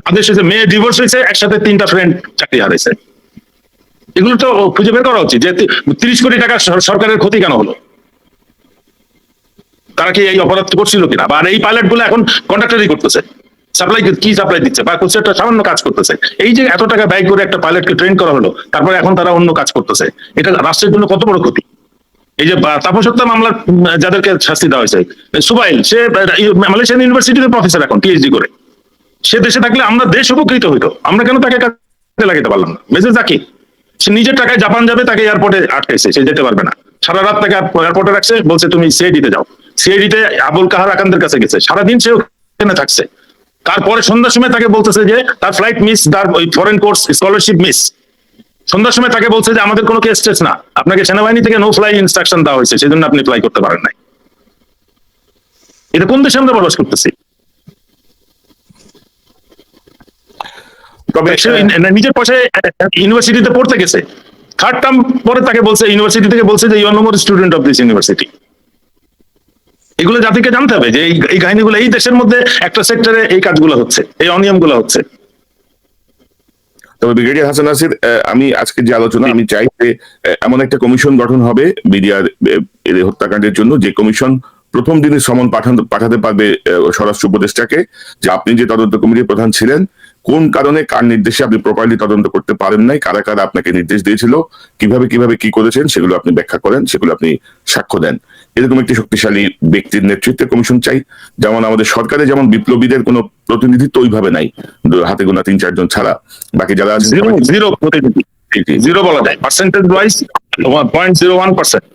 তাদের সাথে মেয়ে ডিভোর্স হয়েছে, একসাথে 3টা ফ্রেন্ড চাকরি হারাইছে। এগুলো তো খুঁজে বের করা উচিত যে 30 কোটি টাকা সরকারের ক্ষতি কেন হলো, তারা কি এই অপরাধ করছিল কিনা। বা এই পাইলট গুলো এখন কন্ট্রাক্টরই করতেছে, সাপ্লাই দিচ্ছে বা কিছু একটা সামান্য কাজ করতেছে। এই যে এত টাকা ব্যয় করে একটা পাইলটকে ট্রেন করা হলো, তারপরে এখন তারা অন্য কাজ করতেছে, এটা রাষ্ট্রের জন্য কত বড় ক্ষতি। এই যে তাপস হত্যা মামলার যাদেরকে শাস্তি দেওয়া হয়েছে, সুবাইল সে মালয়েশিয়ান ইউনিভার্সিটিতে প্রফেসর এখন পিএইচডি করে, সে দেশে থাকলে আমরা দেশ উপকৃত হইতো, আমরা কেন তাকে কাজে লাগাতে পারলাম না। মেসেজ জাকির সে নিজের টাকায় জাপান যাবে, তাকে এয়ারপোর্টে আটকাইছে, সে যেতে পারবে না, সারা রাত তাকে এয়ারপোর্টে রাখছে, বলছে তুমি সিআইডিতে যাও। সিআইডিতে আবুল কাহার আকান্দের কাছে গেছে, সারাদিন সে ওখানে থাকছে। তারপরে সন্ধ্যার সময় তাকে বলতেছে যে তার ফ্লাইট মিস, তার ওই ফরেন কোর্স স্কলারশিপ মিস। সন্ধ্যার সময় তাকে বলছে যে আমাদের কোনো কেস টেস না, আপনাকে সেনাবাহিনী থেকে নো ফ্লাই ইনস্ট্রাকশন দেওয়া হয়েছে, সেজন্য আপনি ফ্লাই করতে পারেন নাই। এটা কোন দেশে আমরা বসবাস করতেছি? তবে নিজের পয়সায় ইউনিভার্সিটিতে পড়তে গেছে, 3rd টার্ম পরে তাকে বলছে ইউনিভার্সিটি থেকে বলছে যে you are no more student of this university. এগুলো জাতিকে জানতে হবে যে এই কাহিনীগুলো এই দেশের মধ্যে একটা সেক্টরে এই কাজগুলো হচ্ছে, এই অনিয়মগুলো হচ্ছে। তবে ব্রিগেডিয়ার হাসান নাসির, আমি আজকে যে আলোচনা আমি চাই যে এমন একটা কমিশন গঠন হবে বিডিআর হত্যাকাণ্ডের জন্য, যে কমিশন প্রথম দিনে সমন পাঠাতে পারবে স্বরাষ্ট্র উপদেষ্টাকে, যে আপনি যে তদন্ত কমিটির প্রধান ছিলেন কোন কারণে কার নির্দেশে আপনি প্রপারলি তদন্ত করতে পারেন নাই, কারা কারা আপনাকে নির্দেশ দিয়েছিল, কিভাবে কিভাবে কি করেছেন, সেগুলো আপনি ব্যাখ্যা করেন, সেগুলো আপনি সাক্ষ্য দেন। এরকম একটি শক্তিশালী ব্যক্তির নেতৃত্বে কমিশন চাই। যেমন আমাদের সরকারে যেমন বিপ্লবীদের কোনো প্রতিনিধিত্ব ওইভাবে নাই, হাতে গোনা 3-4 জন ছাড়া, বাকি যারা আছে জিরো প্রতিনিধি, জিরো বলা যায়, পার্সেন্টেজ ওয়াইজ 0.01%।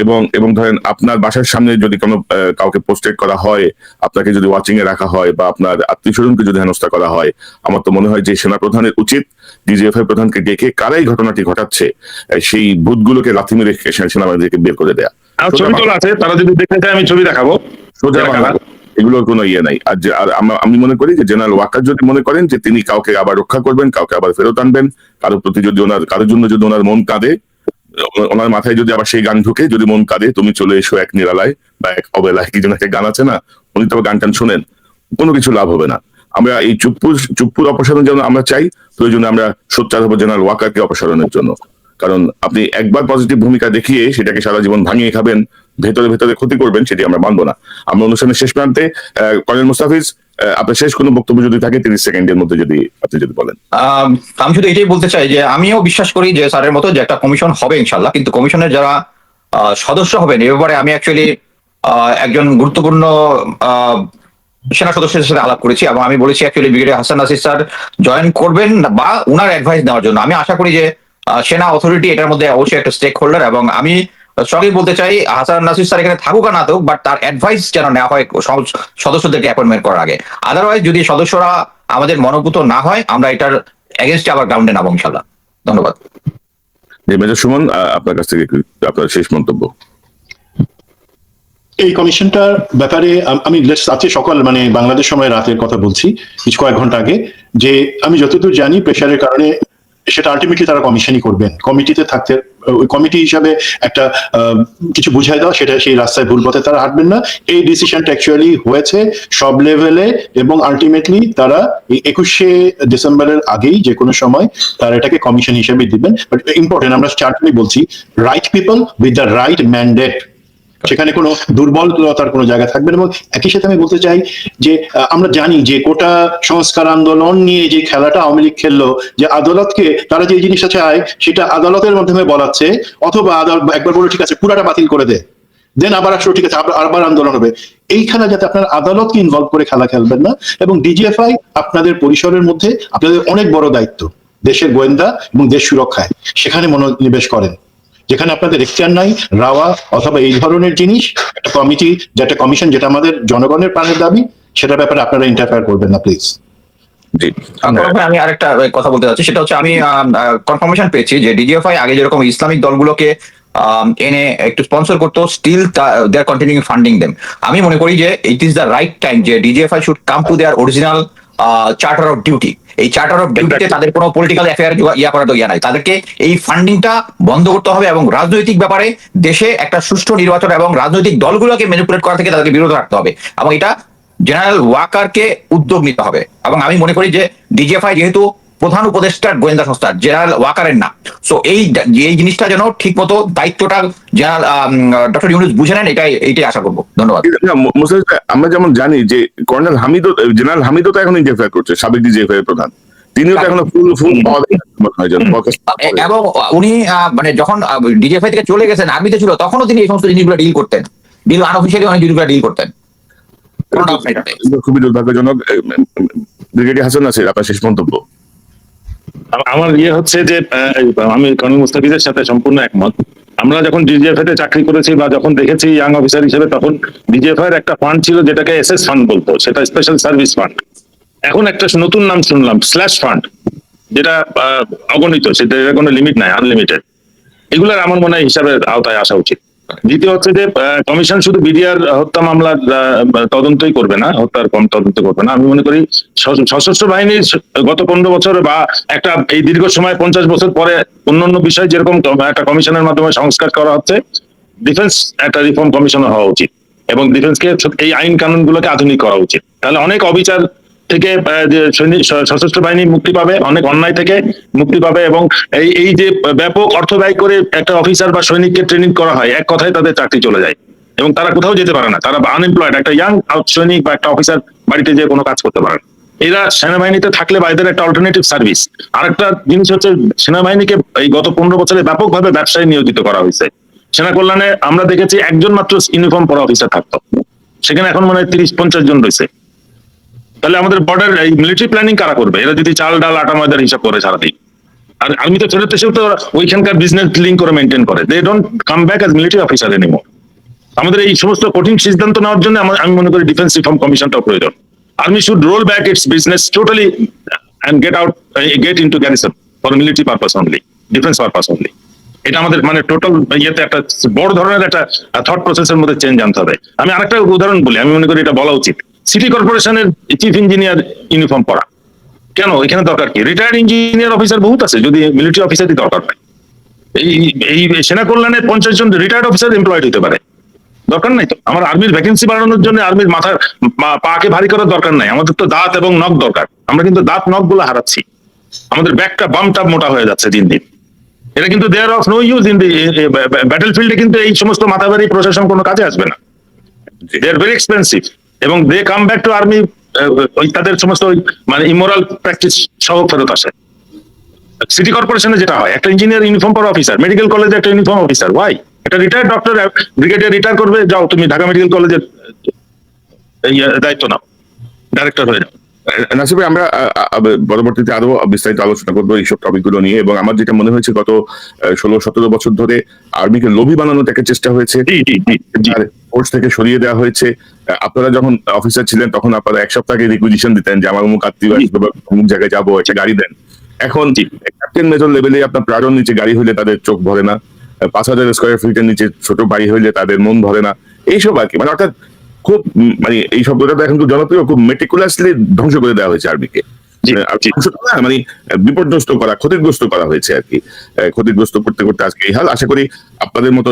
এবং এবং ধরেন আপনার বাসার সামনে যদি কোনো কাউকে পোস্টেড করা হয়, আপনাকে যদি ওয়াচিং এ রাখা হয়, বা আপনার আত্মীয় স্বজনকে যদি হেনস্থা করা হয়, আমার তো মনে হয় যে সেনা প্রধানের উচিত ডিজিএফআই প্রধানকে ডেকে কারাই ঘটনাটি ঘটাচ্ছে সেই ভূতগুলোকে লাথি মেরে সেনাবাহিনীকে বের করে দেয়া। আর ছবি তোলা আছে, তারা যদি দেখতে চায় আমি ছবি দেখাবো। সোজা বাংলা, এগুলোর কোনো ইয়ে নাই। আর আমি মনে করি যে জেনারেল ওয়াকার যদি মনে করেন যে তিনি কাউকে আবার রক্ষা করবেন, কাউকে আবার ফেরত আনবেন, কারোর প্রতি যদি কারোর জন্য যদি ওনার মন কাঁদে, ওনার মাথায় যদি আবার সেই গান ঢুকে, যদি মন কাঁদে তুমি চলে এসো এক নিরালায় বা এক অবেলায়, কি যেন একটা গান আছে না, উনি তো গান টান শোনেন, কোনো কিছু লাভ হবে না। আমরা এই চুপ্পুর অপসারণ যেন আমরা চাই, প্রয়োজনে আমরা সোচ্চার হবো জেনারেল ওয়াকারকে অপসারণের জন্য। কারণ আপনি একবার পজিটিভ ভূমিকা দেখিয়ে সেটাকে সারা জীবন ভাঙিয়ে খাবেন, ভেতরে ভেতরে ক্ষতি করবেন, সেটি আমরা মানবো না। আমরা অনুষ্ঠানের শেষ প্রান্তে কর্নেল মুস্তাফিজ, আপনার শেষ কোনো বক্তব্য যদি থাকে 30 সেকেন্ডের মধ্যে যদি আপনি যদি বলেন। আমি শুধু এটাই বলতে চাই যে আমিও বিশ্বাস করি যে স্যারের মতো যে একটা কমিশন হবে ইনশাল্লাহ, কিন্তু কমিশনের যারা সদস্য হবেন এ ব্যাপারে আমি অ্যাকচুয়ালি একজন গুরুত্বপূর্ণ সেনা সদস্যের সাথে আলাপ করেছি, এবং আমি বলেছি actually brigadier Hasan Nasir sir join করবেন বা উনার অ্যাডভাইস নেওয়ার জন্য। আমি আশা করি যে সেনা অথরিটি এটার মধ্যে অবশ্যই একটা স্টেক হোল্ডার, এবং আমি সঙ্গে বলতে চাই হাসান নাসির স্যার এখানে থাকুক আর না থাকুক, বাট তার অ্যাডভাইস যেন নেওয়া হয় সদস্যদেরকে অ্যাপয়েন্টমেন্ট করার আগে। আদারওয়াইজ যদি সদস্যরা আমাদের মনোভূত না হয়, আমরা এটার এগেনস্টে আবার গ্রাউন্ডে নামবো ইনশাল্লাহ। ধন্যবাদ। মেজর সুমন, আপনার কাছ থেকে আপনার শেষ মন্তব্য। এই কমিশনটার ব্যাপারে আমি আজকে সকাল মানে বাংলাদেশ সময় রাতের কথা বলছি, কিছু কয়েক ঘন্টা আগে, যে আমি যতদূর জানি প্রেশারের কারণে সেটা আলটিমেটলি তারা কমিশনই করবেন, কমিটিতে থাকতে ওই কমিটি হিসাবে একটা কিছু বুঝাই দেওয়া, সেটা সেই রাস্তায় ভুল পথে তারা হাঁটবেন না। এই ডিসিশনটা অ্যাকচুয়ালি হয়েছে সব লেভেলে, এবং আলটিমেটলি তারা এই 21শে ডিসেম্বরের আগেই যে কোনো সময় তারা এটাকে কমিশন হিসেবে দিবেন। বাট ইম্পর্টেন্ট, আমরা চারটাই বলছি, right people with the right mandate, সেখানে কোনো দুর্বলতার কোনো জায়গা থাকবে না। এবং একই সাথে আমি বলতে চাই যে আমরা জানি যে কোটা সংস্কার আন্দোলন নিয়ে যে খেলাটা আওয়ামী লীগ খেললো, যে আদালতকে তারা যে জিনিসটা চায় সেটা আদালতের মাধ্যমে বলাচ্ছে, অথবা একবার বলে ঠিক আছে পুরাটা বাতিল করে দে, দেন আবার আসলে ঠিক আছে আবার আন্দোলন হবে। এই খেলা যাতে আপনারা আদালতকে ইনভলভ করে খেলা খেলবেন না। এবং ডিজিএফআই আপনাদের পরিসরের মধ্যে আপনাদের অনেক বড় দায়িত্ব দেশের গোয়েন্দা এবং দেশ সুরক্ষায়, সেখানে মনোনিবেশ করেন। যেখানে আপনাদের এখতিয়ার নাই রাওয়া অথবা এই ধরনের জিনিস, একটা কমিটি, যেটা কমিশন, যেটা আমাদের জনগণের প্রাণের দাবি, সেটার ব্যাপারে আপনারা ইন্টারফেয়ার করবেন না প্লিজ। আমি আরেকটা কথা বলতে চাচ্ছি, সেটা হচ্ছে আমি কনফার্মেশন পেয়েছি যে ডিজিএফআই আগে যেরকম ইসলামিক দলগুলোকে এনে একটু স্পন্সর করতো, still they are continuing funding them. আমি মনে করি যে it is the right time যে DGFI should come to their original charter of duty. এই চার্টার অফ ডিউটিতে তাদের কোনো পলিটিক্যাল অ্যাফেয়ার করার তো ইয়া নাই, তাদেরকে এই ফান্ডিংটা বন্ধ করতে হবে, এবং রাজনৈতিক ব্যাপারে দেশে একটা সুষ্ঠু নির্বাচন এবং রাজনৈতিক দলগুলোকে ম্যানিপুলেট করা থেকে তাদেরকে বিরত রাখতে হবে, এবং এটা জেনারেল ওয়াকারকে উদ্যোগ নিতে হবে। এবং আমি মনে করি যে ডিজিএফআই যেহেতু প্রধান উপদেষ্টার গোয়েন্দা সংস্থা, জেনারেল ওয়াকারের না, সো এই জিনিসটা যেন ঠিক মতো দায়িত্বটা জেনারেল ডক্টর ইউনূস বুঝে নেন, এইটাই আশা করবো। ধন্যবাদ। আমরা যেমন জানি যে কর্নেল হামিদও, জেনারেল হামিদও তো এখন ইন্টারফেয়ার করছে, সাবেক ডিজিএফআই এর প্রধান, তিনিও তো এখন ফুল এবং উনি মানে যখন ডিজিএফআই থেকে চলে গেছেন, আর্মিতে ছিল, তখনও তিনি এই সমস্ত জিনিসগুলো ডিল করতেন, আনঅফিসিয়ালি অনেক জিনিসগুলো ডিল করতেন। খুবই দুর্ভাগ্যজনক। ব্রিগেডিয়ার হাসান নাসির, আপনার শেষ মন্তব্য। আমার হচ্ছে যে আমি কর্নেল মুস্তাফিজের সাথে সম্পূর্ণ একমত। আমরা যখন ডিজিএফআই তে চাকরি করেছি বা যখন দেখেছি ইয়াং অফিসার হিসেবে, তখন ডিজিএফআই এর একটা ফান্ড ছিল যেটাকে এসএস ফান্ড বলতো, সেটা স্পেশাল সার্ভিস ফান্ড। এখন একটা নতুন নাম শুনলাম, স্ল্যাশ ফান্ড, যেটা অগণিত, সেটা কোনো লিমিট নাই, আনলিমিটেড। এগুলোর আমার মনে হয় হিসাবের আওতায় আসা উচিত। দ্বিতীয় হচ্ছে যে কমিশন শুধু বিডিআর হত্যা মামলার তদন্তই করবে না, হত্যার তদন্ত করবে না। আমি মনে করি সশস্ত্র বাহিনীর গত 15 বছর বা একটা এই দীর্ঘ সময় 50 বছর পরে অন্যান্য বিষয় যেরকম একটা কমিশনের মাধ্যমে সংস্কার করা হচ্ছে, ডিফেন্স একটা রিফর্ম কমিশনের হওয়া উচিত, এবং ডিফেন্সকে এই আইন কানুন গুলোকে আধুনিক করা উচিত। তাহলে অনেক অবিচার থেকে সশস্ত্র বাহিনী মুক্তি পাবে, অনেক অন্যায় থেকে মুক্তি পাবে, এবং এই যে ব্যাপক অর্থ ব্যয় করে একটা অফিসার বা সৈনিককে ট্রেনিং করা হয়, এক কথায় তাদের চাকরি চলে যায় এবং তারা কোথাও যেতে পারে না, তারা আনএমপ্লয়েড। একটা ইয়াং সৈনিক বা একটা অফিসার বাড়িতে যেয়ে কোনো কাজ করতে পারে না। এরা সেনাবাহিনীতে থাকলে বা এদের একটা অল্টারনেটিভ সার্ভিস। আরেকটা জিনিস হচ্ছে সেনাবাহিনীকে এই গত 15 বছরে ব্যাপকভাবে ব্যবসায় নিয়োজিত করা হয়েছে। সেনা কল্যাণে আমরা দেখেছি একজন মাত্র ইউনিফর্ম পরা অফিসার থাকতো, সেখানে এখন মনে হয় 30-50 জন রয়েছে। তাহলে আমাদের বর্ডার এই মিলিটারি প্ল্যানিং কারা করবে? এরা যদি চাল ডাল আটা ময়দার হিসাব করে সারাদিন। আর আর্মিতে ফেরত এসেও তো ওইখানকার বিজনেস লিঙ্ক করে মেনটেন করে, they don't come back as military officer anymore. আমাদের এই সমস্ত কঠিন সিদ্ধান্ত নেওয়ার জন্য আমি মনে করি ডিফেন্স রিফর্ম কমিশনটাও প্রয়োজন। Army should roll back its business totally and get into garrison for military purpose only, defence purpose only. এটা আমাদের মানে টোটাল ইয়েতে একটা বড় ধরনের একটা থট প্রসেসের মধ্যে চেঞ্জ আনতে হবে। আমি আরেকটা উদাহরণ বলি, আমি মনে করি এটা বলা উচিত। সিটি কর্পোরেশনের চিফ ইঞ্জিনিয়ার ইউনিফর্ম পরা কেন? এখানে দরকার কি? রিটায়ার্ড ইঞ্জিনিয়ার অফিসার বহুত আছে, যদি মিলিটারি অফিসারই দরকার হয়। এই সেনা কল্যাণে 50 জন রিটায়ার্ড অফিসার এমপ্লয়েড হতে পারে, দরকার নাই তো। আমার আর্মির ভ্যাকেন্সি বাড়ানোর জন্য আর্মির মাথার পাকে ভারী করার দরকার নাই, আমাদের তো দাঁত এবং নখ দরকার। আমরা কিন্তু দাঁত নখ গুলো হারাচ্ছি, আমাদের ব্যাকটা বামটা মোটা হয়ে যাচ্ছে দিন দিন। এটা কিন্তু they're of no use in the battle ফিল্ডে, কিন্তু এই সমস্ত মাথাভারী প্রশাসন কোনো কাজে আসবে না। দে আর ভেরি এক্সপেন্সিভ এবং দে কাম ব্যাক টু আর্মি ওই তাদের সমস্ত মানে ইমোরাল প্র্যাকটিস সহ ফেরত আসে। সিটি কর্পোরেশনে যেটা হয়, একটা ইঞ্জিনিয়ার ইউনিফর্ম পরা অফিসার, মেডিকেল কলেজে একটা ইউনিফর্ম অফিসার, ওয়াই? একটা রিটায়ার্ড ডক্টর ব্রিগেডিয়ার রিটায়ার করবে, যাও তুমি ঢাকা মেডিকেল কলেজের দায়িত্ব নাও, ডাইরেক্টর হয়ে যাও। নাসির ভাই, আমরা পরবর্তীতে আরো বিস্তারিত আলোচনা করবো এইসব টপিক গুলো নিয়ে। এবং আমার যেটা মনে হয়েছে, গত 16-17 বছর ধরে আর্মিকে লোভী বানানোর একটা চেষ্টা হয়েছে, ফোর্স থেকে সরিয়ে দেওয়া হয়েছে। আপনারা যখন অফিসার ছিলেন তখন আপনারা এক সপ্তাহে রিকুইজিশন দিতেন যে আমার অমুক আত্মীয় আসবে বা অমুক জায়গায় যাবো, একটা গাড়ি দেন। এখন ক্যাপ্টেন মেজর লেভেলে আপনার প্রায়র নিচে গাড়ি হইলে তাদের চোখ ভরে না, 5000 স্কোয়ার ফিটের নিচে ছোট বাড়ি হইলে তাদের মন ভরে না, এইসব আর কি। মানে অর্থাৎ খুব মানে এই শব্দটা তো এখন খুব জনপ্রিয়, খুব মেটিকুলাসলি ধ্বংস করে দেওয়া হয়েছে আর্মিকে। মানে বিপর্যস্ত করা, ক্ষতিগ্রস্ত করা হয়েছে আর কি। ক্ষতিগ্রস্ত করতে করতে আজকে এই হাল। আশা করি আপনাদের মতো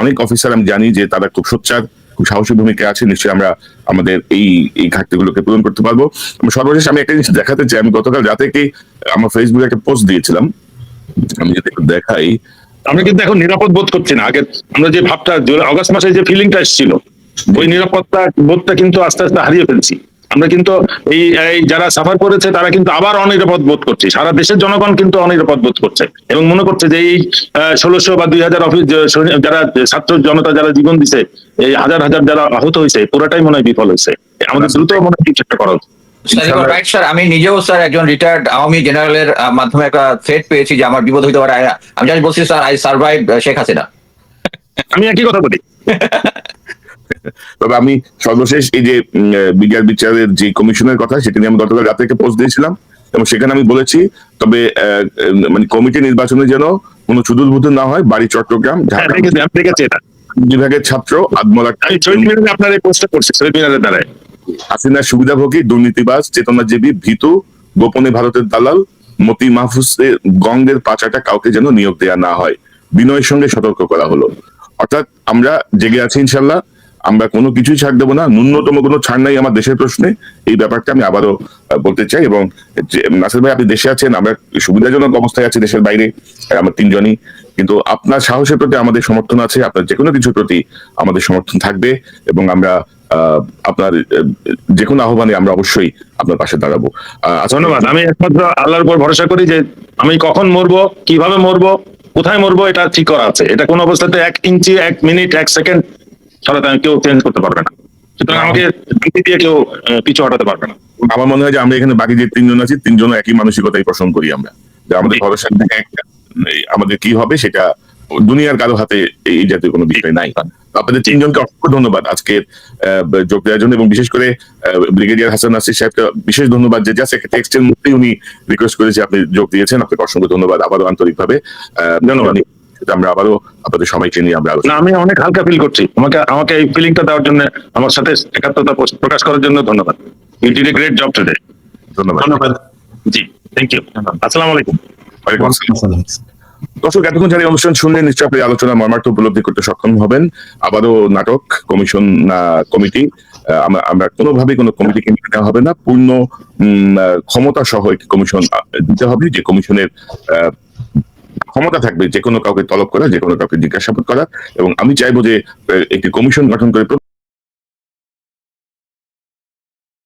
অনেক অফিসার আমি জানি যে তারা খুব সোচ্চার, খুব সাহসী ভূমিকা আছে। নিশ্চয়ই আমরা আমাদের এই ঘাটতিগুলোকে পূরণ করতে পারবো। সর্বশেষ আমি একটা জিনিস দেখাতে চাই। আমি গতকাল রাতে কি আমার ফেসবুকে একটা পোস্ট দিয়েছিলাম, আমি যদি একটু দেখাই। আমরা কিন্তু এখন নিরাপদ বোধ করছি না। আগে আমরা যে ভাবটা, অগস্ট মাসে যে ফিলিংটা এসেছিল, ওই নিরাপত্তা বোধটা কিন্তু আস্তে আস্তে হারিয়ে ফেলছি আমরা। কিন্তু এই যারা সাফার করেছে তারা কিন্তু আবার অনিরাপদ বোধ করছে। সারা দেশের জনগণ কিন্তু অনিরাপদ বোধ করছে এবং মনে করছে যে এই 1600 বা 2000 অফিস যারা ছাত্র জনতা যারা জীবন দিছে, এই হাজার হাজার যারা আহত হয়েছে, পুরোটাই মনে হয় বিফল হয়েছে। আমাদের দ্রুত মনে হয় কিছু একটা করা উচিত। রাইট স্যার, আমি নিজেও স্যার একজন রিটায়ার্ড আওয়ামী জেনারেলের মাধ্যমে একটা থ্রেট পেয়েছি যে আমার বিপদ হইতে পারে। আমি জানি বলছি sir, I survive Sheikh Hasina. আমি একই কথা বলি। তবে আমি সর্বশেষ এই যে বিচারের যে কমিশনের কথা, সেটা নিয়ে আমি গতকাল রাতে একটা পোস্ট দিয়েছিলাম এবং সেখানে আমি বলেছি, তবে মানে কমিটি নির্বাচনে যেন কোনো চুদুরবুদু না হয়। বাড়ি চট্টগ্রাম, ঢাকা বিভাগের ছাত্র আদমলা আপনার এই পোস্টটা করছি শহীদ মিনারের দ্বারাই। হাসিনার সুবিধাভোগী, দুর্নীতিবাজ, চেতনাজীবী, ভীতু, গোপনে ভারতের দালাল মতি মাহফুজের গঙ্গের পাচাটা কাউকে যেন নিয়োগ দেয়া না হয়, বিনয়ের সঙ্গে সতর্ক করা হলো। অর্থাৎ আমরা জেগে আছি ইনশাল্লাহ, আমরা কোনো কিছুই ছাড় দেবো না, ন্যূনতম কোনো ছাড় নাই আমার দেশের প্রশ্নে। এই ব্যাপারটা আমি আবারও বলতে চাই। এবং নাসির ভাই, আপনি দেশে আছেন, আমরা সুবিধাজনক অবস্থায় আছি দেশের বাইরে, আমরা তিনজনই, কিন্তু আপনার সাহসের প্রতি আমাদের সমর্থন আছে, আপনার যে কোনো কিছুর প্রতি আমাদের সমর্থন থাকবে এবং আমরা আপনার যে কোনো আহ্বানে আমরা অবশ্যই আপনার পাশে দাঁড়াবো। ধন্যবাদ। আমি একমাত্র আল্লাহর উপর ভরসা করি যে আমি কখন মরবো, কিভাবে মরবো, কোথায় মরবো, এটা ঠিক করা আছে। এটা কোন অবস্থাতে 1 ইঞ্চি, 1 মিনিট, 1 সেকেন্ড ছাড়া কেউ চেঞ্জ করতে পারবে না। সুতরাং আমাকে দিয়ে কেউ পিছু হটাতে পারবে না। আমার মনে হয় যে আমরা এখানে বাকি যে 3 জন আছি, 3 জন একই মানসিকতাই পোষণ করি আমরা, যে আমাদের ভরসা আমাদের কি হবে সেটা দুনিয়ার কারো হাতে এই জাতীয় কোনো বিষয় নাই। আপনাদের 3 জনকে অসংখ্য ধন্যবাদ আজকে যোগ দেওয়ার জন্য, এবং বিশেষ করে ব্রিগেডিয়ার হাসান নাসির সাহেবকে বিশেষ ধন্যবাদ যে জাস্ট একটা টেক্সটের মধ্যেই উনি রিকোয়েস্ট করেছে, আপনি যোগ দিয়েছেন। আপনাকে অসংখ্য ধন্যবাদ আবারও আন্তরিকভাবে। ধন্যবাদ। আমরা আবারও আপনাদের সবাইকে নিয়ে আমরা আমি অনেক হালকা ফিল করছি। আমাকে এই ফিলিংটা দেওয়ার জন্য, আমার সাথে একাত্মতা প্রকাশ করার জন্য ধন্যবাদ। You did a great job today. ধন্যবাদ। জি, থ্যাংক ইউ। আসসালামু আলাইকুম। ওয়ালাইকুম আসসালাম। দর্শক, এতক্ষণ যারা অনুষ্ঠান শুনলেন, নিশ্চয়ই আপনি আলোচনা মর্মার্থ উপলব্ধি করতে সক্ষম হবেন। আবারও নাটক কমিশন কমিটি, আমরা কোনোভাবেই কোনো কমিটিকে নেওয়া হবে না, পূর্ণ ক্ষমতা সহ একটি কমিশন দিতে হবে, যে কমিশনের ক্ষমতা থাকবে যে কোনো কাউকে তলব করা, যে কোনো কাউকে জিজ্ঞাসাবাদ করা। এবং আমি চাইবো যে একটি কমিশন গঠন করে